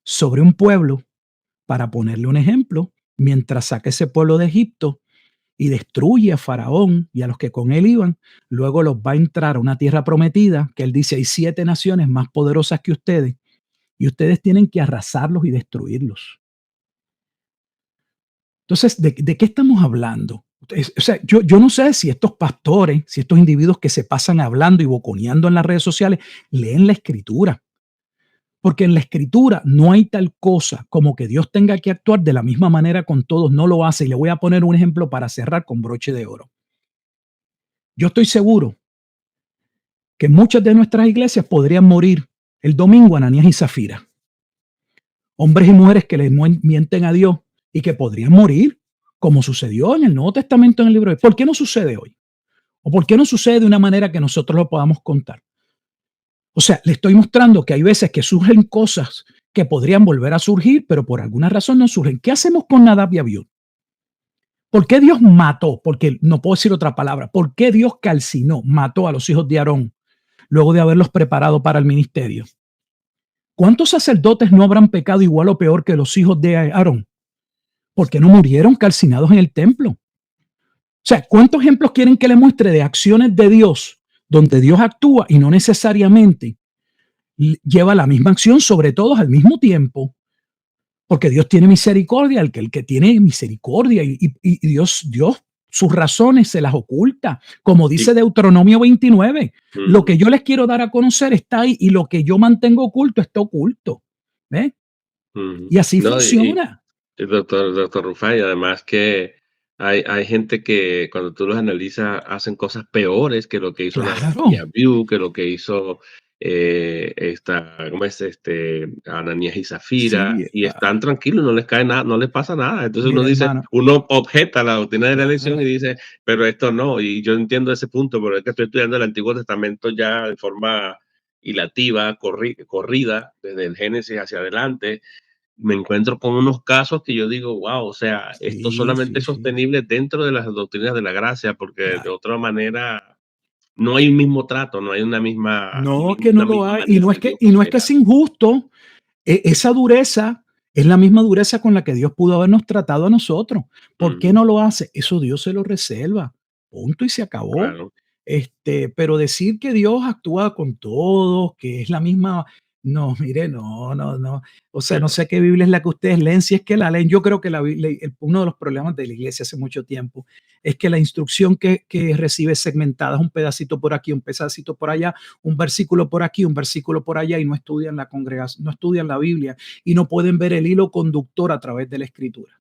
sobre un pueblo para ponerle un ejemplo, mientras saca ese pueblo de Egipto y destruye a Faraón y a los que con él iban, luego los va a entrar a una tierra prometida, que él dice, hay 7 naciones más poderosas que ustedes, y ustedes tienen que arrasarlos y destruirlos. Entonces, ¿de qué estamos hablando? O sea, yo no sé si estos pastores, si estos individuos que se pasan hablando y boconeando en las redes sociales, leen la escritura. Porque en la escritura no hay tal cosa como que Dios tenga que actuar de la misma manera con todos, no lo hace. Y le voy a poner un ejemplo para cerrar con broche de oro. Yo estoy seguro que muchas de nuestras iglesias podrían morir el domingo Ananías y Zafira. Hombres y mujeres que le mienten a Dios y que podrían morir, como sucedió en el Nuevo Testamento en el libro de... ¿Por qué no sucede hoy? ¿O por qué no sucede de una manera que nosotros lo podamos contar? O sea, le estoy mostrando que hay veces que surgen cosas que podrían volver a surgir, pero por alguna razón no surgen. ¿Qué hacemos con Nadab y Abiú? ¿Por qué Dios mató? Porque no puedo decir otra palabra. ¿Por qué Dios calcinó, mató a los hijos de Aarón luego de haberlos preparado para el ministerio? ¿Cuántos sacerdotes no habrán pecado igual o peor que los hijos de Aarón? ¿Por qué no murieron calcinados en el templo? O sea, ¿cuántos ejemplos quieren que le muestre de acciones de Dios donde Dios actúa y no necesariamente lleva la misma acción sobre todos al mismo tiempo? Porque Dios tiene misericordia, el que tiene misericordia y Dios sus razones se las oculta, como Y, dice Deuteronomio 29. Lo ujú, que yo les quiero dar a conocer está ahí y lo que yo mantengo oculto está oculto. ¿Ve? ujú. Y así No, funciona. el doctor Rufai, además que hay gente que cuando tú los analizas hacen cosas peores que lo que hizo Nadab Claro. y Abiú, que lo que hizo ¿cómo es? Ananías y Zafira, Sí, y están tranquilos, no les cae nada, no les pasa nada. Entonces mira, uno dice, hermano. uno objeta la doctrina de la elección Claro. y dice, pero esto no, y yo entiendo ese punto, pero es que estoy estudiando el Antiguo Testamento ya de forma hilativa, corrida, desde el Génesis hacia adelante, me encuentro con unos casos que yo digo, wow, o sea, esto Sí, solamente sí, es sí. sostenible dentro de las doctrinas de la gracia, porque de Claro. otra manera no hay un mismo trato, no hay una misma, No, que no una lo misma hay. manera de Dios Y no es que operar. es injusto. Esa dureza es la misma dureza con la que Dios pudo habernos tratado a nosotros. ¿Por qué Ujú, no lo hace? Eso Dios se lo reserva. Punto y se acabó. claro. Pero decir que Dios actúa con todos, que es la misma, no, mire, no, no, no. O sea, no sé qué Biblia es la que ustedes leen, si es que la leen. Yo creo que la Biblia, uno de los problemas de la iglesia hace mucho tiempo es que la instrucción que recibe es segmentada, es un pedacito por aquí, un pedacito por allá, un versículo por aquí, un versículo por allá, y no estudian la congregación, no estudian la Biblia y no pueden ver el hilo conductor a través de la escritura.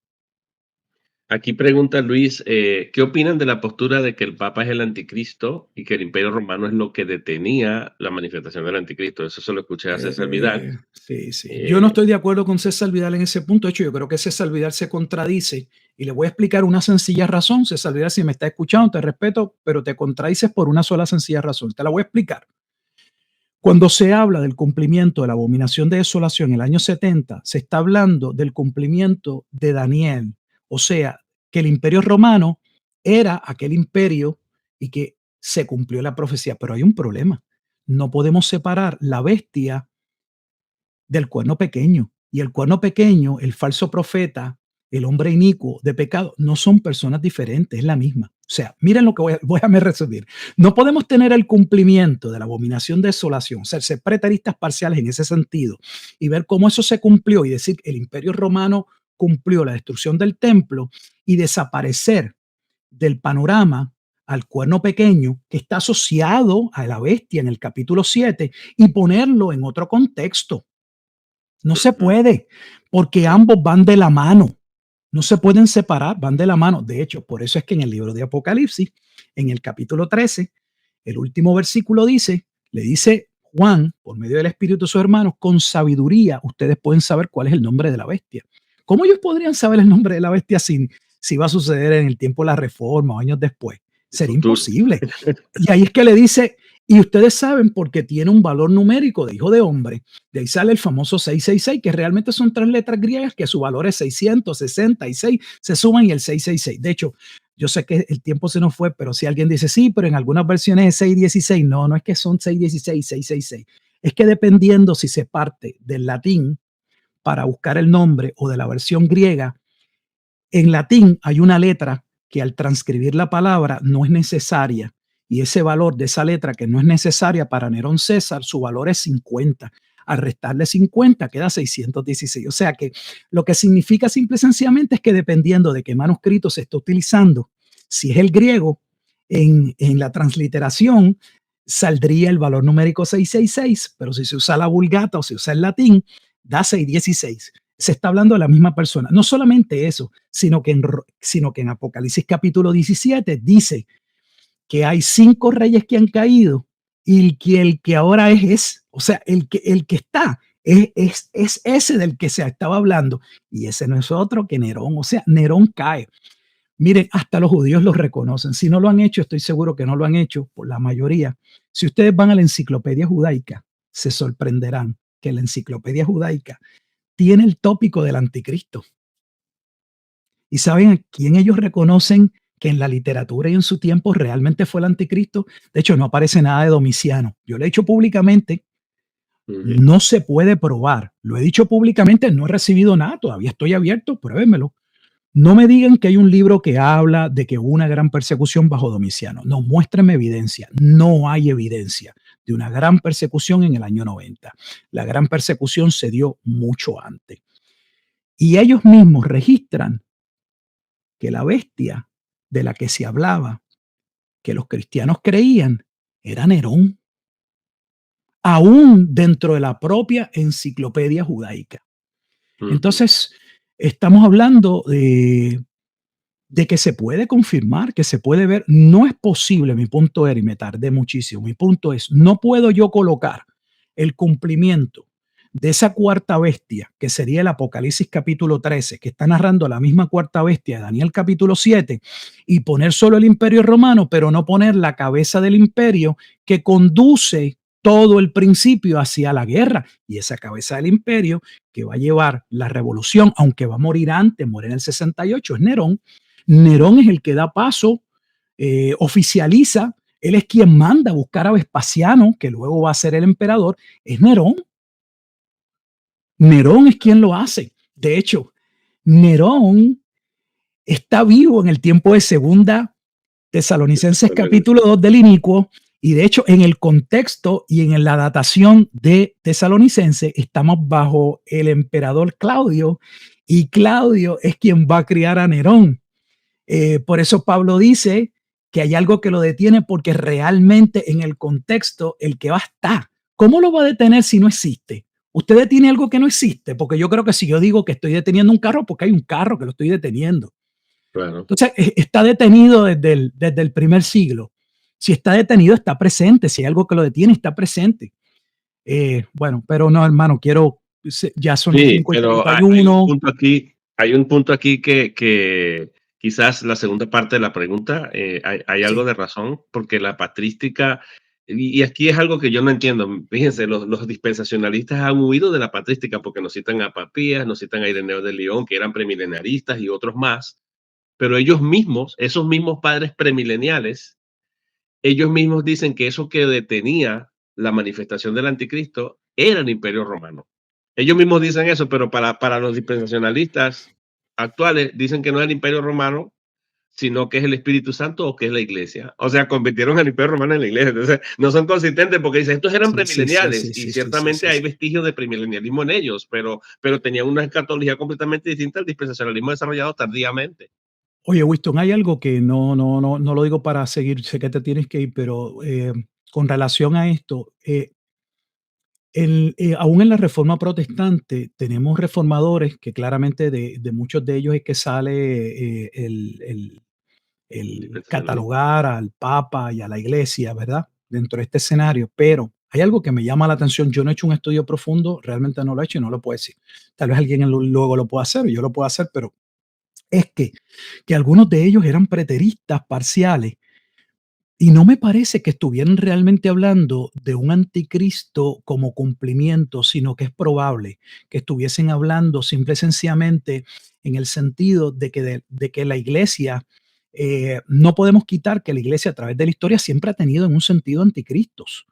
Aquí pregunta Luis, ¿qué opinan de la postura de que el Papa es el anticristo y que el Imperio Romano es lo que detenía la manifestación del anticristo? Eso se lo escuché a César Vidal. Sí, sí. Yo no Eh, estoy de acuerdo con César Vidal en ese punto. De hecho, yo creo que César Vidal se contradice y le voy a explicar una sencilla razón. César Vidal, si me está escuchando, te respeto, pero te contradices por una sola sencilla razón. Te la voy a explicar. Cuando se habla del cumplimiento de la abominación de desolación en el año 70, se está hablando del cumplimiento de Daniel. O sea, que el imperio romano era aquel imperio y que se cumplió la profecía. Pero hay un problema. No podemos separar la bestia del cuerno pequeño. Y el cuerno pequeño, el falso profeta, el hombre inicuo de pecado, no son personas diferentes, es la misma. O sea, miren lo que voy a resumir. No podemos tener el cumplimiento de la abominación de desolación, ser preteristas parciales en ese sentido y ver cómo eso se cumplió y decir que el imperio romano cumplió la destrucción del templo y desaparecer del panorama al cuerno pequeño que está asociado a la bestia en el capítulo 7 y ponerlo en otro contexto. No se ujú, puede, porque sí. ambos van de la mano. No se pueden separar, van de la mano. De hecho, por eso es que en el libro de Apocalipsis, en el capítulo 13, el último versículo dice, le dice Juan, por medio del Espíritu a sus hermanos, con sabiduría ustedes pueden saber cuál es el nombre de la bestia. ¿Cómo ellos podrían saber el nombre de la bestia si va a suceder en el tiempo de la reforma o años después? El Sería futuro. imposible. Y ahí es que le dice, y ustedes saben porque tiene un valor numérico de hijo de hombre. De ahí sale el famoso 666, que realmente son 3 letras griegas que su valor es 666, se suman y el 666. De hecho, Yo sé que el tiempo se nos fue, pero si alguien dice, sí, pero en algunas versiones es 616, no, no es que son 616, 666. Es que dependiendo si se parte del latín para buscar el nombre o de la versión griega, en latín hay una letra que al transcribir la palabra no es necesaria, y ese valor de esa letra que no es necesaria para Nerón César, su valor es 50. Al restarle 50 queda 616. O sea que lo que significa simple y sencillamente es que dependiendo de qué manuscrito se está utilizando, si es el griego, en la transliteración saldría el valor numérico 666, pero si se usa la Vulgata o se usa el latín, da 616. Se está hablando de la misma persona. No solamente eso, sino que en Apocalipsis capítulo 17 dice que hay 5 reyes que han caído y que el que ahora o sea, el que está es ese del que se estaba hablando, y ese no es otro que Nerón. O sea, Nerón cae. Miren, hasta los judíos lo reconocen. Si no lo han hecho, estoy seguro que no lo han hecho por la mayoría. Si ustedes van a la enciclopedia judaica, se sorprenderán que la enciclopedia judaica tiene el tópico del anticristo. ¿Y saben a quién ellos reconocen que en la literatura y en su tiempo realmente fue el anticristo? De hecho, no aparece nada de Domiciano. Yo lo he dicho públicamente, Ujú. no se puede probar. Lo he dicho públicamente, no he recibido nada, todavía estoy abierto, pruébenmelo. No me digan que hay un libro que habla de que hubo una gran persecución bajo Domiciano. No, muéstrenme evidencia. No hay evidencia de una gran persecución en el año 90. La gran persecución se dio mucho antes. Y ellos mismos registran que la bestia de la que se hablaba, que los cristianos creían, era Nerón, aún dentro de la propia enciclopedia judaica. Ujú. Entonces, estamos hablando de que se puede confirmar, que se puede ver. No es posible, mi punto era, y me tardé muchísimo, mi punto es, no puedo yo colocar el cumplimiento de esa cuarta bestia, que sería el Apocalipsis capítulo 13, que está narrando la misma cuarta bestia de Daniel capítulo 7, y poner solo el imperio romano, pero no poner la cabeza del imperio que conduce todo el principio hacia la guerra. Y esa cabeza del imperio que va a llevar la revolución, aunque va a morir antes, muere en el 68, es Nerón. Nerón es el que da paso, oficializa, él es quien manda a buscar a Vespasiano, que luego va a ser el emperador, es Nerón. Nerón es quien lo hace. De hecho, Nerón está vivo en el tiempo de Segunda Tesalonicenses capítulo 2 del Inicuo, y de hecho en el contexto y en la datación de Tesalonicense estamos bajo el emperador Claudio, y Claudio es quien va a criar a Nerón. Por eso Pablo dice que hay algo que lo detiene, porque realmente en el contexto el que va está. ¿Cómo lo va a detener si no existe? ¿Usted detiene algo que no existe? Porque yo creo que si yo digo que estoy deteniendo un carro, porque hay un carro que lo estoy deteniendo. Claro. Entonces, está detenido desde el primer siglo. Si está detenido, está presente. Si hay algo que lo detiene, está presente. Bueno, pero no, hermano, ya son las Sí, 5 y pero treinta y hay un uno. punto aquí, hay un punto aquí que quizás la segunda parte de la pregunta, hay algo Sí, de razón, porque la patrística, y aquí es algo que yo no entiendo. Fíjense, los dispensacionalistas han huido de la patrística porque nos citan a Papías, nos citan a Ireneo de León, que eran premilenaristas y otros más, pero ellos mismos, esos mismos padres premileniales, ellos mismos dicen que eso que detenía la manifestación del anticristo era el Imperio Romano. Ellos mismos dicen eso, pero para los dispensacionalistas actuales dicen que no es el Imperio Romano, sino que es el Espíritu Santo o que es la Iglesia. O sea, convirtieron al Imperio Romano en la Iglesia. Entonces, no son consistentes porque dicen, estos eran sí, sí, sí, premileniales sí, y sí, sí, sí, ciertamente sí, hay sí. vestigios de premilenialismo en ellos, pero tenían una escatología completamente distinta al dispensacionalismo desarrollado tardíamente. Oye, Winston, hay algo que no lo digo para seguir, sé que te tienes que ir, pero con relación a esto, aún en la reforma protestante tenemos reformadores que claramente de muchos de ellos es que sale el Dispensacionalismo. catalogar al Papa y a la Iglesia, ¿verdad? Dentro de este escenario, pero hay algo que me llama la atención. Yo no he hecho un estudio profundo, realmente no lo he hecho y no lo puedo decir. Tal vez alguien luego lo pueda hacer, yo lo puedo hacer, pero es que algunos de ellos eran preteristas parciales, y no me parece que estuvieran realmente hablando de un anticristo como cumplimiento, sino que es probable que estuviesen hablando simple y sencillamente en el sentido de que la iglesia no podemos quitar que la iglesia a través de la historia siempre ha tenido en un sentido anticristos,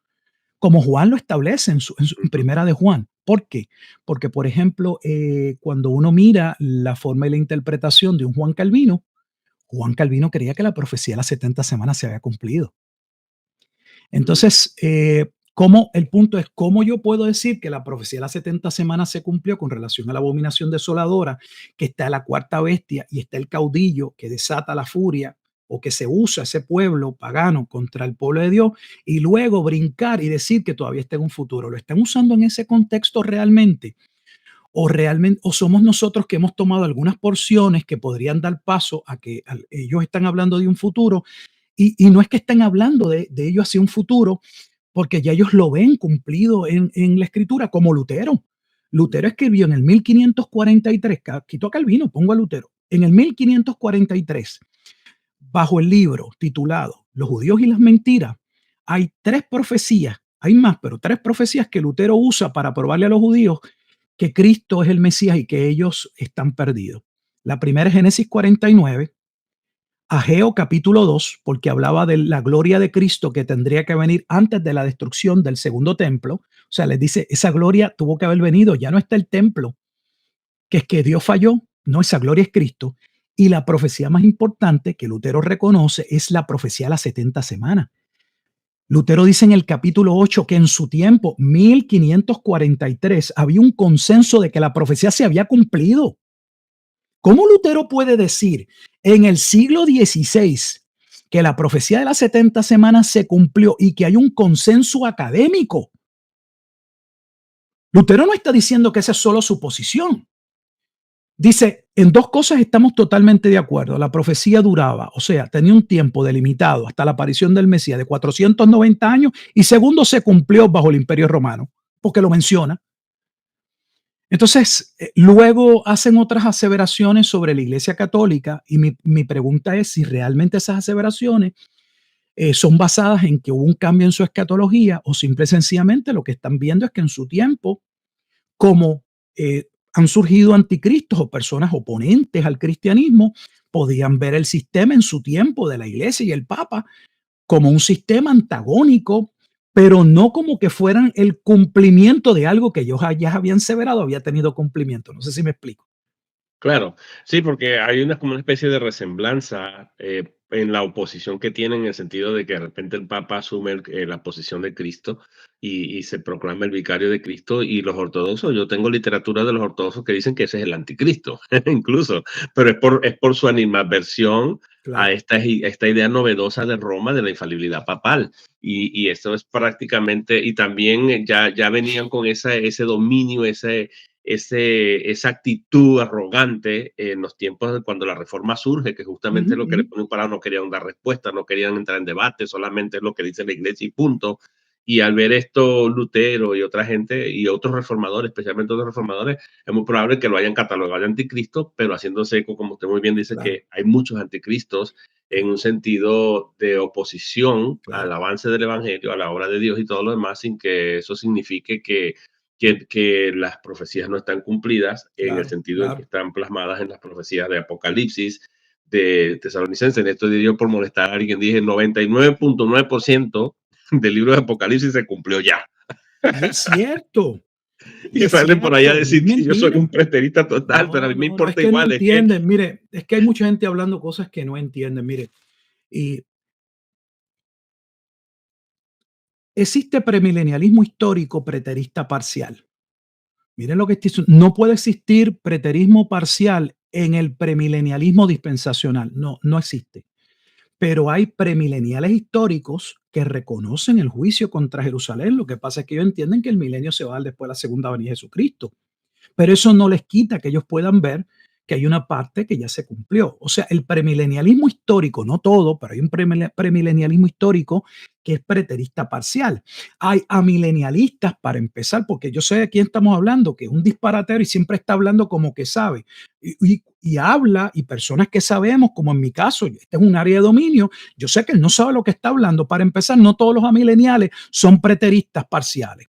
como Juan lo establece en Ujú. primera de Juan. ¿Por qué? Porque, por ejemplo, cuando uno mira la forma y la interpretación de un Juan Calvino creía que la profecía de las 70 semanas se había cumplido. Mm. Entonces, ¿cómo, el punto es, ¿cómo yo puedo decir que la profecía de las 70 semanas se cumplió con relación a la abominación desoladora, que está la cuarta bestia y está el caudillo que desata la furia o que se usa ese pueblo pagano contra el pueblo de Dios, y luego brincar y decir que todavía está en un futuro? ¿Lo están usando en ese contexto realmente? ¿O somos nosotros que hemos tomado algunas porciones que podrían dar paso a que ellos están hablando de un futuro, y no es que estén hablando de ello hacia un futuro, porque ya ellos lo ven cumplido en la escritura, como Lutero? Lutero escribió en el 1543, quitó a Calvino, pongo a Lutero, en el 1543, bajo el libro titulado Los judíos y las mentiras, hay tres profecías, hay más, pero tres profecías que Lutero usa para probarle a los judíos que Cristo es el Mesías y que ellos están perdidos. La primera es Génesis 49, Ageo capítulo 2, porque hablaba de la gloria de Cristo que tendría que venir antes de la destrucción del segundo templo. O sea, les dice, esa gloria tuvo que haber venido, ya no está el templo, que es que Dios falló, no, esa gloria es Cristo. Y la profecía más importante que Lutero reconoce es la profecía de las 70 semanas. Lutero dice en el capítulo 8 que en su tiempo, 1543, había un consenso de que la profecía se había cumplido. ¿Cómo Lutero puede decir en el siglo XVI que la profecía de las 70 semanas se cumplió y que hay un consenso académico? Lutero no está diciendo que esa es solo su posición. Dice, en dos cosas estamos totalmente de acuerdo. La profecía duraba, o sea, tenía un tiempo delimitado hasta la aparición del Mesías de 490 años, y segundo, se cumplió bajo el Imperio Romano, porque lo menciona. Entonces, luego hacen otras aseveraciones sobre la Iglesia Católica, y mi pregunta es si realmente esas aseveraciones son basadas en que hubo un cambio en su escatología, o simple y sencillamente lo que están viendo es que en su tiempo, como han surgido anticristos o personas oponentes al cristianismo, podían ver el sistema en su tiempo de la Iglesia y el Papa como un sistema antagónico, pero no como que fueran el cumplimiento de algo que ellos ya habían severado, había tenido cumplimiento. No sé si me explico. Claro, sí, porque hay una como una especie de resemblanza en la oposición que tienen, en el sentido de que de repente el Papa asume la posición de Cristo y se proclama el vicario de Cristo, y los ortodoxos, yo tengo literatura de los ortodoxos que dicen que ese es el anticristo, incluso, pero es por su animadversión a Claro. esta idea novedosa de Roma de la infalibilidad papal. Y esto es prácticamente, y también ya venían con ese dominio, esa actitud arrogante en los tiempos de cuando la reforma surge, que Ujú, justamente lo que ujú. le ponen parado, no querían dar respuesta, no querían entrar en debate, solamente es lo que dice la iglesia y punto. Y al ver esto, Lutero y otra gente y otros reformadores, especialmente otros reformadores, es muy probable que lo hayan catalogado de anticristo, pero haciéndose eco, como usted muy bien dice, Claro, que hay muchos anticristos en un sentido de oposición al claro, avance del evangelio, a la obra de Dios y todo lo demás, sin que eso signifique que las profecías no están cumplidas, en el claro, sentido en que claro. están plasmadas en las profecías de Apocalipsis, de Tesalonicenses. En esto diría yo, por molestar a alguien, dije 99.9% del libro de Apocalipsis se cumplió ya. Y es cierto, y Y es salen por allá a cierto, no es decir que yo soy mentira. un preterista total, pero a No, mí me no, no, es importa que no igual, es que entienden. Mire, es que hay mucha gente hablando cosas que no entienden. Mire, y existe premilenialismo histórico preterista parcial. Miren lo que estoy diciendo. No puede existir preterismo parcial en el premilenialismo dispensacional. No, no existe. Pero hay premileniales históricos que reconocen el juicio contra Jerusalén. Lo que pasa es que ellos entienden que el milenio se va a dar después de la segunda venida de Jesucristo. Pero eso no les quita que ellos puedan ver que hay una parte que ya se cumplió. O sea, el premilenialismo histórico, no todo, pero hay un premilenialismo histórico que es preterista parcial. Hay amilenialistas, para empezar, porque yo sé de quién estamos hablando, que es un disparatero y siempre está hablando como que sabe. Y habla, y personas que sabemos, como en mi caso, este es un área de dominio, yo sé que él no sabe lo que está hablando. Para empezar, no todos los amileniales son preteristas parciales.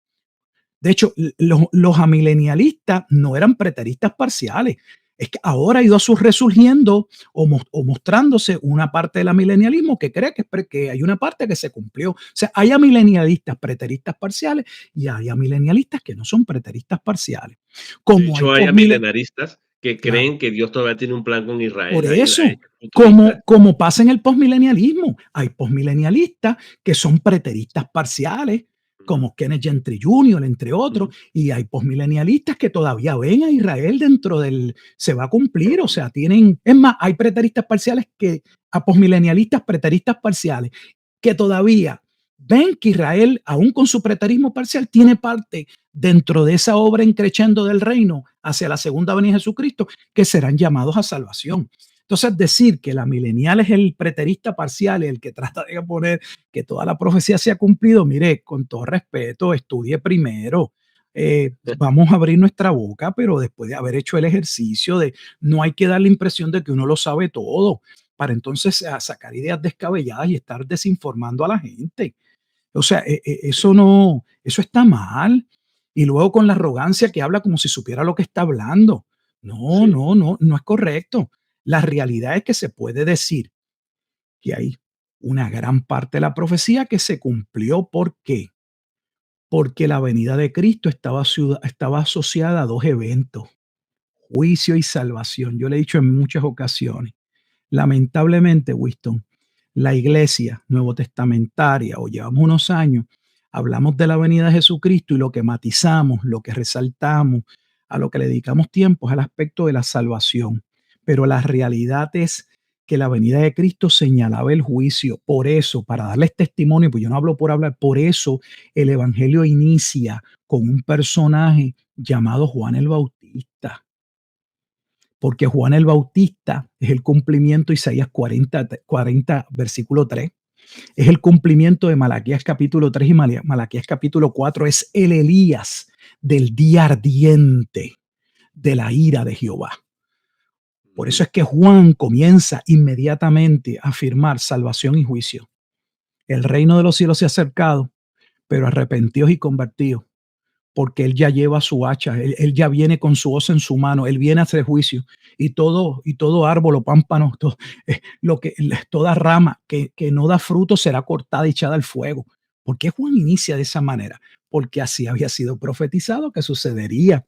De hecho, los amilenialistas no eran preteristas parciales. Es que ahora ha ido resurgiendo o mostrándose una parte del milenialismo que cree que hay una parte que se cumplió. O sea, hay milenialistas preteristas parciales y hay milenialistas que no son preteristas parciales. De Como hay hecho, hay posmilenialistas, milenaristas que claro. creen que Dios todavía tiene un plan con Por Israel. Hay eso, futuristas. como pasa en el posmilenialismo, hay posmilenialistas que son preteristas parciales, Ujú, como Kenneth Gentry Jr., entre otros, ujú, y hay posmilenialistas que todavía ven a Israel dentro del, se va a cumplir, o sea, promesa. tienen, es más, hay preteristas parciales que, a posmilenialistas, preteristas parciales, que todavía ven que Israel, aún con su preterismo parcial, tiene parte dentro de esa obra increciendo del reino hacia la segunda venida de Jesucristo, que serán llamados a salvación. Entonces, decir que la milenial es el preterista parcial, el que trata de poner que toda la profecía se ha cumplido, mire, con todo respeto, estudie primero. Vamos a abrir nuestra boca, pero después de haber hecho el ejercicio de no hay que dar la impresión de que uno lo sabe todo, para entonces sacar ideas descabelladas y estar desinformando a la gente. O sea, eso no, eso está mal. Y luego con la arrogancia que habla como si supiera lo que está hablando. No, Sí, no, no, no es correcto. La realidad es que se puede decir que hay una gran parte de la profecía que se cumplió. ¿Por qué? Porque la venida de Cristo estaba asociada a dos eventos, juicio y salvación. Yo le he dicho en muchas ocasiones. Lamentablemente, Winston, la iglesia nuevo testamentaria, o llevamos unos años, hablamos de la venida de Jesucristo y lo que matizamos, lo que resaltamos, a lo que le dedicamos tiempo es al aspecto de la salvación. Pero la realidad es que la venida de Cristo señalaba el juicio. Por eso, para darles testimonio, pues yo no hablo por hablar, por eso el Evangelio inicia con un personaje llamado Juan el Bautista, porque Juan el Bautista es el cumplimiento de Isaías 40 versículo 3, es el cumplimiento de Malaquías capítulo 3 y Malaquías capítulo 4, es el Elías del día ardiente de la ira de Jehová. Por eso ujú, es que Juan comienza inmediatamente a afirmar salvación y juicio. El reino de los cielos se ha acercado, pero arrepentidos y convertidos, porque él ya lleva su hacha, él ya viene con su hoz en su mano, él viene a hacer juicio y todo árbol o pámpano, toda rama que no da fruto será cortada y echada al fuego. ¿Por qué Juan inicia de esa manera? Porque así había sido profetizado que sucedería.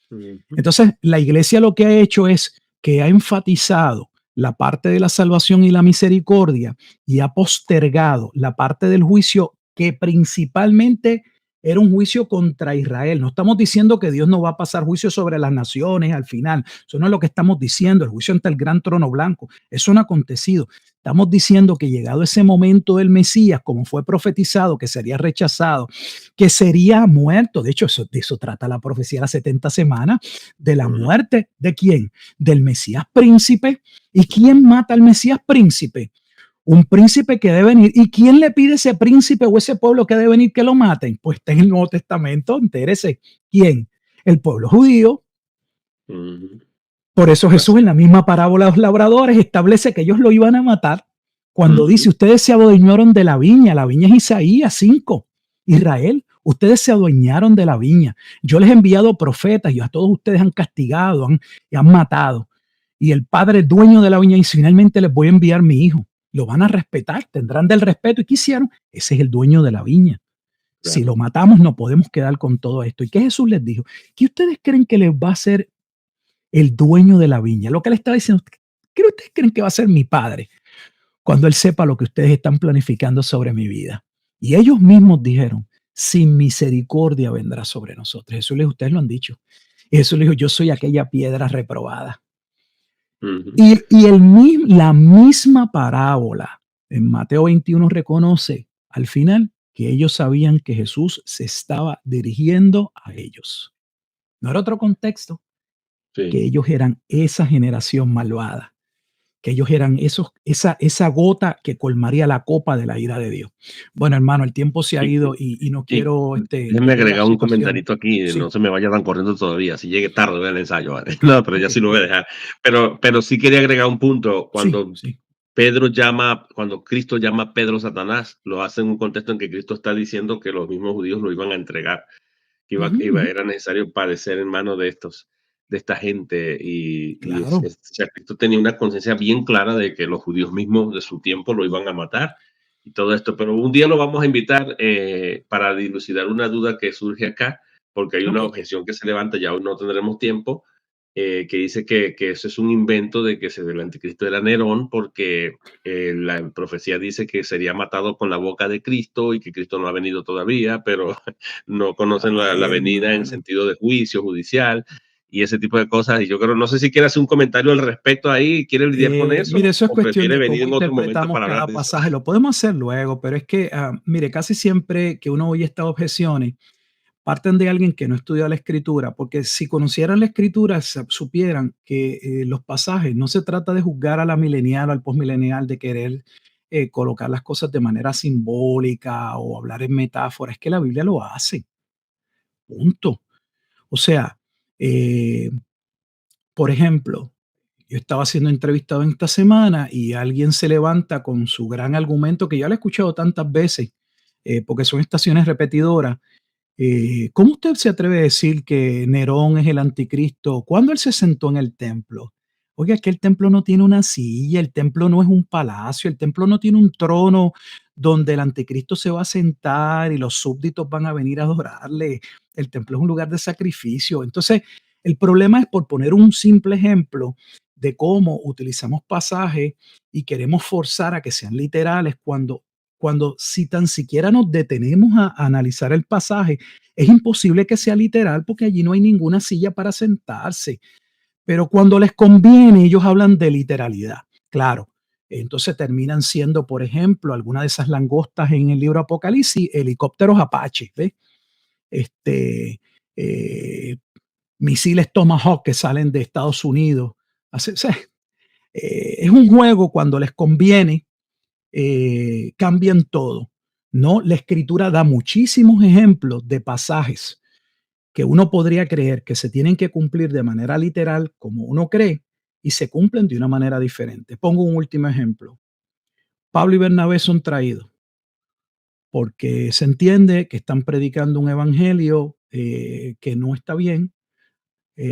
ujú. Entonces, la iglesia lo que ha hecho es que ha enfatizado la parte de la salvación y la misericordia y ha postergado la parte del juicio que principalmente era un juicio contra Israel. No estamos diciendo que Dios no va a pasar juicio sobre las naciones al final. Eso no es lo que estamos diciendo. El juicio ante el gran trono blanco. Eso no ha acontecido. Estamos diciendo que llegado ese momento del Mesías, como fue profetizado, que sería rechazado, que sería muerto. De hecho, de eso trata la profecía de las 70 semanas, de la Ujú. muerte de quién? Del Mesías príncipe. ¿Y quién mata al Mesías príncipe? Un príncipe que debe venir. ¿Y quién le pide a ese príncipe o ese pueblo que debe venir que lo maten? Pues está en el Nuevo Testamento, entérese. ¿Quién? El pueblo judío. Ujú. Por eso Jesús Así. en la misma parábola de los labradores establece que ellos lo iban a matar cuando dice, Ujú. ustedes se adueñaron de la viña es Isaías 5, Israel, ustedes se adueñaron de la viña, yo les he enviado profetas y a todos ustedes han castigado, y han matado, y el Padre dueño de la viña y finalmente les voy a enviar mi hijo, lo van a respetar, tendrán del respeto, ¿y qué hicieron? Ese es el dueño de la viña. Si Claro. lo matamos, no podemos quedar con todo esto. ¿Y qué Jesús les dijo? ¿Qué ustedes creen que les va a hacer el dueño de la viña? Lo que le estaba diciendo, ¿qué ustedes creen que va a ser mi padre cuando él sepa lo que ustedes están planificando sobre mi vida? Y ellos mismos dijeron, sin misericordia vendrá sobre nosotros. Jesús les dijo, ustedes lo han dicho. Y Jesús le dijo, yo soy aquella piedra reprobada. Ujú. La misma parábola en Mateo 21 reconoce al final que ellos sabían que Jesús se estaba dirigiendo a ellos. No era otro contexto, que Sí. ellos eran esa generación malvada, que ellos eran esa gota que colmaría la copa de la ira de Dios. Bueno, hermano, el tiempo se ha Y, ido y no y quiero déjenme meter la agregar un situación. comentarito aquí, no Sí. se me vaya tan corriendo todavía, si llegue tarde voy al ensayo, ¿vale? No, pero ya Ok, sí lo voy a ok. dejar. Pero sí quería agregar un punto. Sí, Cuando sí. Cuando Cristo llama a Pedro Satanás, lo hace en un contexto en que Cristo está diciendo que los mismos judíos lo iban a entregar, que Ujú, ujú. era necesario padecer en manos de estos. de esta gente Claro. o sea, Cristo tenía una conciencia bien clara de que los judíos mismos de su tiempo lo iban a matar y todo esto. Pero un día lo vamos a invitar para dilucidar una duda que surge acá, porque hay una Ok. objeción que se levanta, ya hoy no tendremos tiempo, que dice que eso es un invento de que el anticristo era Nerón, porque la profecía dice que sería matado con la boca de Cristo y que Cristo no ha venido todavía, pero no conocen Ay, la venida en hermano. sentido de juicio judicial y ese tipo de cosas. Y yo creo, no sé si quiere hacer un comentario al respecto ahí, quiere lidiar con Mire, eso eso es o cuestión prefiere de venir cómo en otro momento interpretamos para hablar cada de eso. pasaje. Lo podemos hacer luego, pero es que, mire, casi siempre que uno oye estas objeciones, parten de alguien que no estudia la escritura, porque si conocieran la escritura, supieran que los pasajes no se trata de juzgar a la milenial o al postmilenial, de querer colocar las cosas de manera simbólica o hablar en metáforas, es que la Biblia lo hace, punto. O sea, eh, por ejemplo, yo estaba siendo entrevistado en esta semana y alguien se levanta con su gran argumento que ya lo he escuchado tantas veces, porque son estaciones repetidoras. ¿Cómo usted se atreve a decir que Nerón es el anticristo? ¿Cuándo él se sentó en el templo? Oiga, que el templo no tiene una silla, el templo no es un palacio, el templo no tiene un trono donde el anticristo se va a sentar y los súbditos van a venir a adorarle. El templo es un lugar de sacrificio. Entonces, el problema es, por poner un simple ejemplo de cómo utilizamos pasajes y queremos forzar a que sean literales cuando si tan siquiera nos detenemos a analizar el pasaje, es imposible que sea literal porque allí no hay ninguna silla para sentarse. Pero cuando les conviene, ellos hablan de literalidad. Claro, entonces terminan siendo, por ejemplo, alguna de esas langostas en el libro Apocalipsis, helicópteros Apache, ¿ves? Este, eh, misiles Tomahawk que salen de Estados Unidos. O sea, es un juego cuando les conviene, cambian todo. No, la escritura da muchísimos ejemplos de pasajes que uno podría creer que se tienen que cumplir de manera literal, como uno cree, y se cumplen de una manera diferente. Pongo un último ejemplo. Pablo y Bernabé son traídos porque se entiende que están predicando un evangelio que no está bien,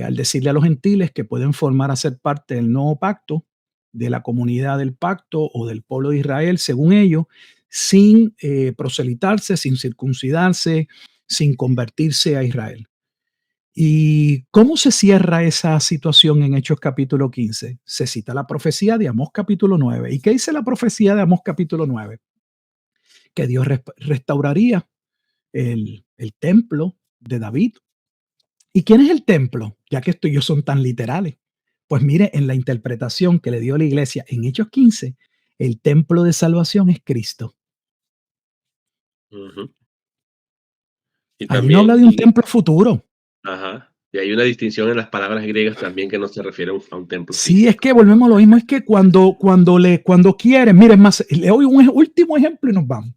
al decirle a los gentiles que pueden formar a ser parte del nuevo pacto, de la comunidad del pacto o del pueblo de Israel, según ellos, sin proselitarse, sin circuncidarse, sin convertirse a Israel. ¿Y cómo se cierra esa situación en Hechos capítulo 15? Se cita la profecía de Amós capítulo 9. ¿Y qué dice la profecía de Amós capítulo 9? Que Dios restauraría el templo de David. ¿Y quién es el templo? Ya que esto y yo son tan literales. Pues mire, en la interpretación que le dio la iglesia en Hechos 15, el templo de salvación es Cristo. Ujú. Y Allí no también, habla de un templo futuro. ajá, y hay una distinción en las palabras griegas también que no se refiere a un templo Sí, es físico. que volvemos a lo mismo, es que cuando quieren, miren más, le doy un último ejemplo y nos vamos.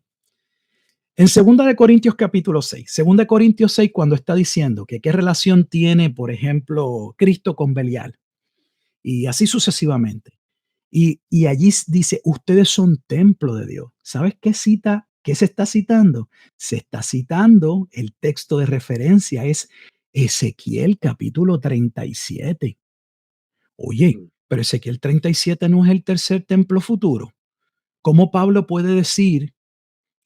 En Segunda de Corintios capítulo 6, Segunda de Corintios 6, cuando está diciendo que qué relación tiene, por ejemplo, Cristo con Belial, y así sucesivamente. Y allí dice, ustedes son templo de Dios. ¿Sabes qué cita? ¿Qué se está citando? Se está citando, el texto de referencia es Ezequiel capítulo 37. Oye, Mm. pero Ezequiel 37 no es el tercer templo futuro. ¿Cómo Pablo puede decir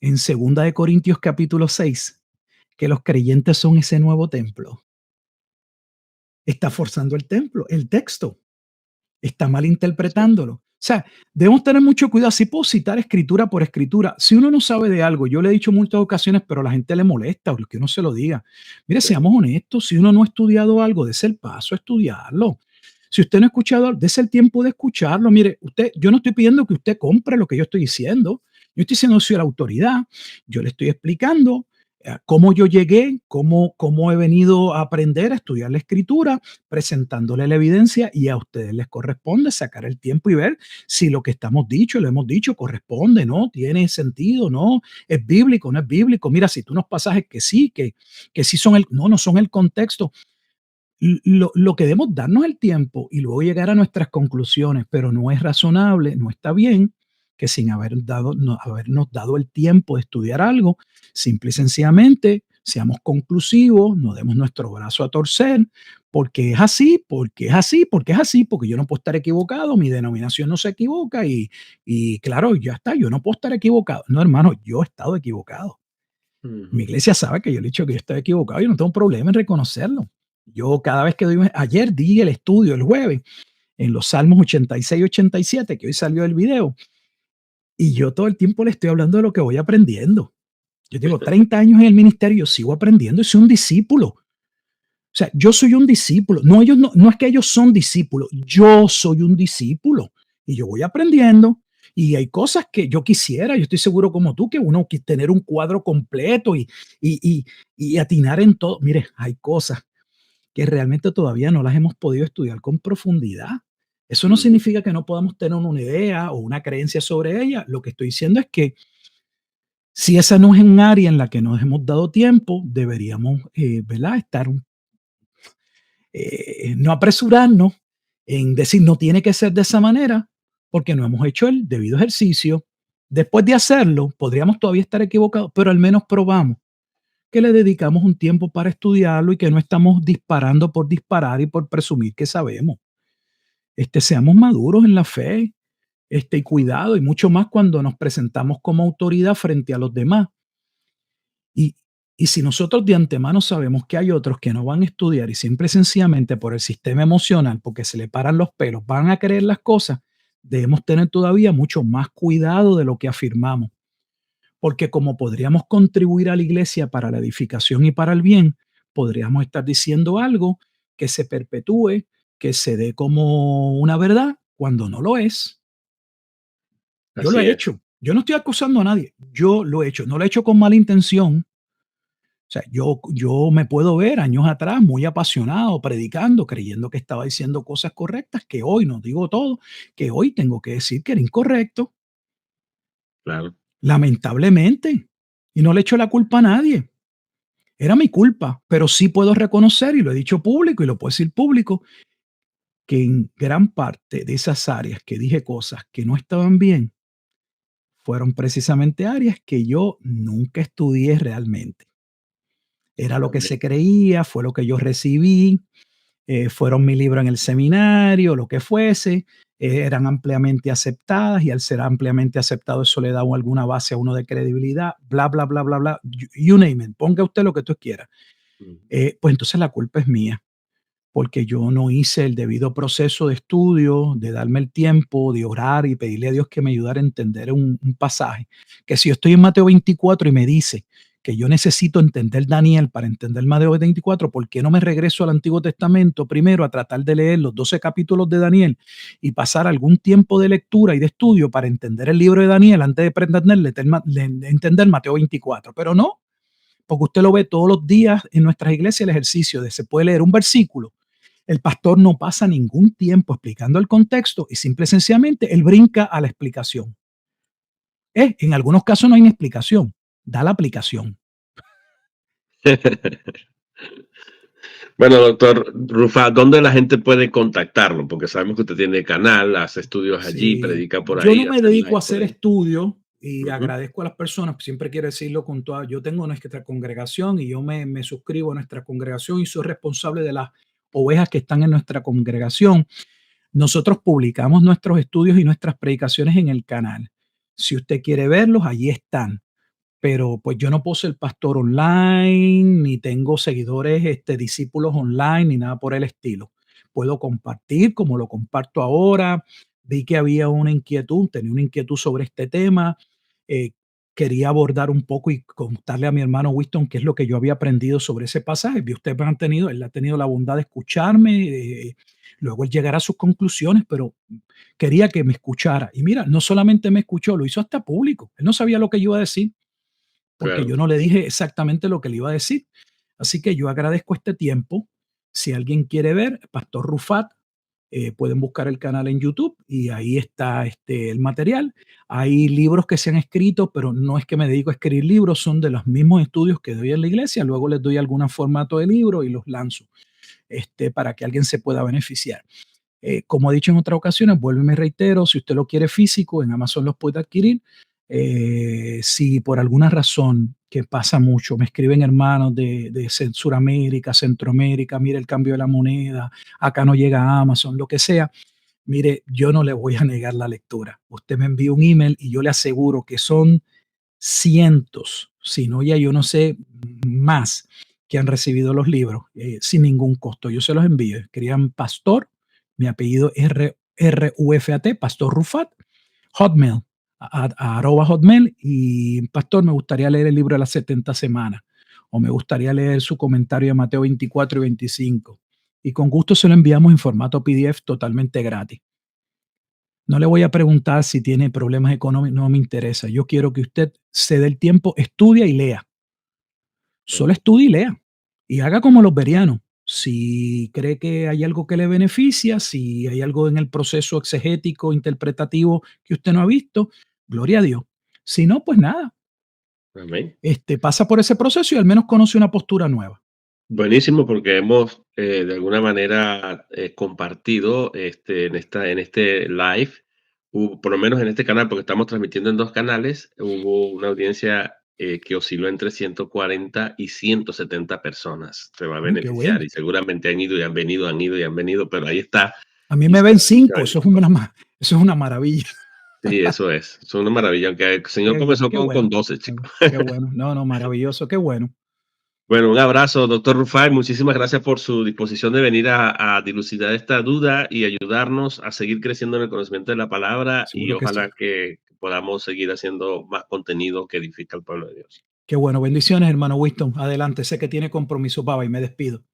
en Segunda de Corintios capítulo 6 que los creyentes son ese nuevo templo? Está forzando el texto, está mal Sí, interpretándolo. O sea, debemos tener mucho cuidado. Si puedo citar escritura por escritura, si uno no sabe de algo, yo le he dicho en muchas ocasiones, pero a la gente le molesta que uno se lo diga. Mire, sí, seamos honestos, si uno no ha estudiado algo, dése el paso a estudiarlo. Si usted no ha escuchado, dése el tiempo de escucharlo. Mire, yo no estoy pidiendo que usted compre lo que yo estoy diciendo. Yo estoy diciendo, soy la autoridad. Yo le estoy explicando cómo yo llegué, cómo he venido a aprender a estudiar la escritura, presentándole la evidencia, y a ustedes les corresponde sacar el tiempo y ver si lo que estamos dicho, lo hemos dicho, corresponde, ¿no? Tiene sentido, ¿no? Es bíblico, no es bíblico. Mira, si tú unos pasajes que sí, que sí son no son el contexto. Lo que debemos darnos el tiempo y luego llegar a nuestras conclusiones, pero no es razonable, no está bien que sin habernos dado el tiempo de estudiar algo, simple y sencillamente seamos conclusivos, no demos nuestro brazo a torcer, porque es así, porque es así, porque es así, porque yo no puedo estar equivocado, mi denominación no se equivoca y claro, ya está, yo no puedo estar equivocado. No, hermano, yo he estado equivocado. Mi Ujú. iglesia sabe que yo le he dicho que yo estoy equivocado y no tengo problema en reconocerlo. Yo cada vez que doy, ayer di el estudio el jueves en los Salmos 86 y 87, que hoy salió el video, y yo todo el tiempo le estoy hablando de lo que voy aprendiendo. Yo digo, 30 años en el ministerio, yo sigo aprendiendo y soy un discípulo. O sea, yo soy un discípulo. No, ellos no es que ellos son discípulos, yo soy un discípulo y yo voy aprendiendo. Y hay cosas que yo quisiera, yo estoy seguro como tú, que uno quiere tener un cuadro completo y, y, y atinar en todo. Mire, hay cosas que realmente todavía no las hemos podido estudiar con profundidad. Eso no Ujú. significa que no podamos tener una idea o una creencia sobre ella. Lo que estoy diciendo es que si esa no es un área en la que nos hemos dado tiempo, deberíamos, ¿verdad? Estar no apresurarnos en decir no tiene que ser de esa manera porque no hemos hecho el debido ejercicio. Después de hacerlo, podríamos todavía estar equivocados, pero al menos probamos que le dedicamos un tiempo para estudiarlo y que no estamos disparando por disparar y por presumir que sabemos. Seamos maduros en la fe, y cuidado, y mucho más cuando nos presentamos como autoridad frente a los demás. Y, y si nosotros de antemano sabemos que hay otros que no van a estudiar y simple y sencillamente por el sistema emocional, porque se le paran los pelos, van a creer las cosas, debemos tener todavía mucho más cuidado de lo que afirmamos. Porque como podríamos contribuir a la iglesia para la edificación y para el bien, podríamos estar diciendo algo que se perpetúe, que se dé como una verdad cuando no lo es. Yo lo Así he es. hecho. Yo no estoy acusando a nadie. Yo lo he hecho. No lo he hecho con mala intención. O sea, yo me puedo ver años atrás muy apasionado, predicando, creyendo que estaba diciendo cosas correctas, que hoy no digo todo, que hoy tengo que decir que era incorrecto, Claro. lamentablemente. Y no le echo la culpa a nadie. Era mi culpa, pero sí puedo reconocer, y lo he dicho público y lo puedo decir público, que en gran parte de esas áreas que dije cosas que no estaban bien, fueron precisamente áreas que yo nunca estudié realmente. Era lo que Amén. se creía, fue lo que yo recibí, fueron mi libro en el seminario, lo que fuese, eran ampliamente aceptadas y al ser ampliamente aceptado eso le da alguna base a uno de credibilidad, bla, bla, bla, bla, bla, you name it, ponga usted lo que tú quiera. Ujú. Pues entonces la culpa es mía porque yo no hice el debido proceso de estudio, de darme el tiempo, de orar y pedirle a Dios que me ayudara a entender un pasaje. Que si yo estoy en Mateo 24 y me dice que yo necesito entender Daniel para entender Mateo 24, ¿por qué no me regreso al Antiguo Testamento primero a tratar de leer los 12 capítulos de Daniel y pasar algún tiempo de lectura y de estudio para entender el libro de Daniel antes de entender Mateo 24? Pero no, porque usted lo ve todos los días en nuestras iglesias, el ejercicio de se puede leer un versículo, el pastor no pasa ningún tiempo explicando el contexto y simple y sencillamente él brinca a la explicación. En algunos casos no hay ni explicación, da la aplicación. Bueno, doctor Rufat, ¿dónde la gente puede contactarlo? Porque sabemos que usted tiene canal, hace estudios allí, Si predica por yo no ahí, me hace dedico a live por hacer ahí. estudios y Ujú. agradezco a las personas, siempre quiero decirlo con toda, yo tengo nuestra congregación y yo me suscribo a nuestra congregación y soy responsable de las ovejas que están en nuestra congregación. Nosotros publicamos nuestros estudios y nuestras predicaciones en el canal. Si usted quiere verlos, allí están. Pero pues yo no puedo ser pastor online, ni tengo seguidores, discípulos online, ni nada por el estilo. Puedo compartir como lo comparto ahora. Vi que había una inquietud, tenía una inquietud sobre este tema. eh, Quería abordar un poco y contarle a mi hermano Winston qué es lo que yo había aprendido sobre ese pasaje. Vi ustedes han tenido, él ha tenido la bondad de escucharme, luego él llegará a sus conclusiones, pero quería que me escuchara. Y mira, no solamente me escuchó, lo hizo hasta público. Él no sabía lo que yo iba a decir porque Claro. yo no le dije exactamente lo que le iba a decir. Así que yo agradezco este tiempo. Si alguien quiere ver, Pastor Rufat, pueden buscar el canal en YouTube y ahí está el material. Hay libros que se han escrito, pero no es que me dedico a escribir libros, son de los mismos estudios que doy en la iglesia. Luego les doy algún formato de libro y los lanzo para que alguien se pueda beneficiar. Como he dicho en otras ocasiones, vuelvo y me reitero, si usted lo quiere físico, en Amazon los puede adquirir. Si por alguna razón, que pasa mucho, me escriben hermanos de Suramérica, Centroamérica, mire el cambio de la moneda, acá no llega Amazon, lo que sea. Mire, yo no le voy a negar la lectura. Usted me envía un email y yo le aseguro que son cientos, si no ya yo no sé, más, que han recibido los libros sin ningún costo. Yo se los envío. Escriban Pastor, mi apellido es Rufat, Pastor Rufat, Hotmail, arroba Hotmail, y Pastor, me gustaría leer el libro de las 70 semanas, o me gustaría leer su comentario de Mateo 24 y 25. Y con gusto se lo enviamos en formato PDF totalmente gratis. No le voy a preguntar si tiene problemas económicos, no me interesa. Yo quiero que usted se dé el tiempo, estudia y lea. Solo estudie y lea. Y haga como los berianos. Si cree que hay algo que le beneficia, si hay algo en el proceso exegético, interpretativo que usted no ha visto, gloria a Dios. Si no, pues nada. Amén. Pasa por ese proceso y al menos conoce una postura nueva. Buenísimo, porque hemos de alguna manera compartido en este live, por lo menos en este canal, porque estamos transmitiendo en dos canales, hubo una audiencia que osciló entre 140 y 170 personas. Se va a Qué bueno. beneficiar y seguramente han ido y han venido, han ido y han venido, pero ahí está. A mí Y me se ven beneficia. 5, eso es una maravilla. Sí, eso es una maravilla, aunque el Señor Qué, comenzó qué con bueno, 12, qué, chicos. qué bueno. No, no, maravilloso, qué bueno. Bueno, un abrazo, doctor Rufai. Muchísimas gracias por su disposición de venir a dilucidar esta duda y ayudarnos a seguir creciendo en el conocimiento de la palabra y Seguro que sí. ojalá que podamos seguir haciendo más contenido que edifica al pueblo de Dios. Qué bueno. Bendiciones, hermano Winston. Adelante. Sé que tiene compromiso, baba, y me despido.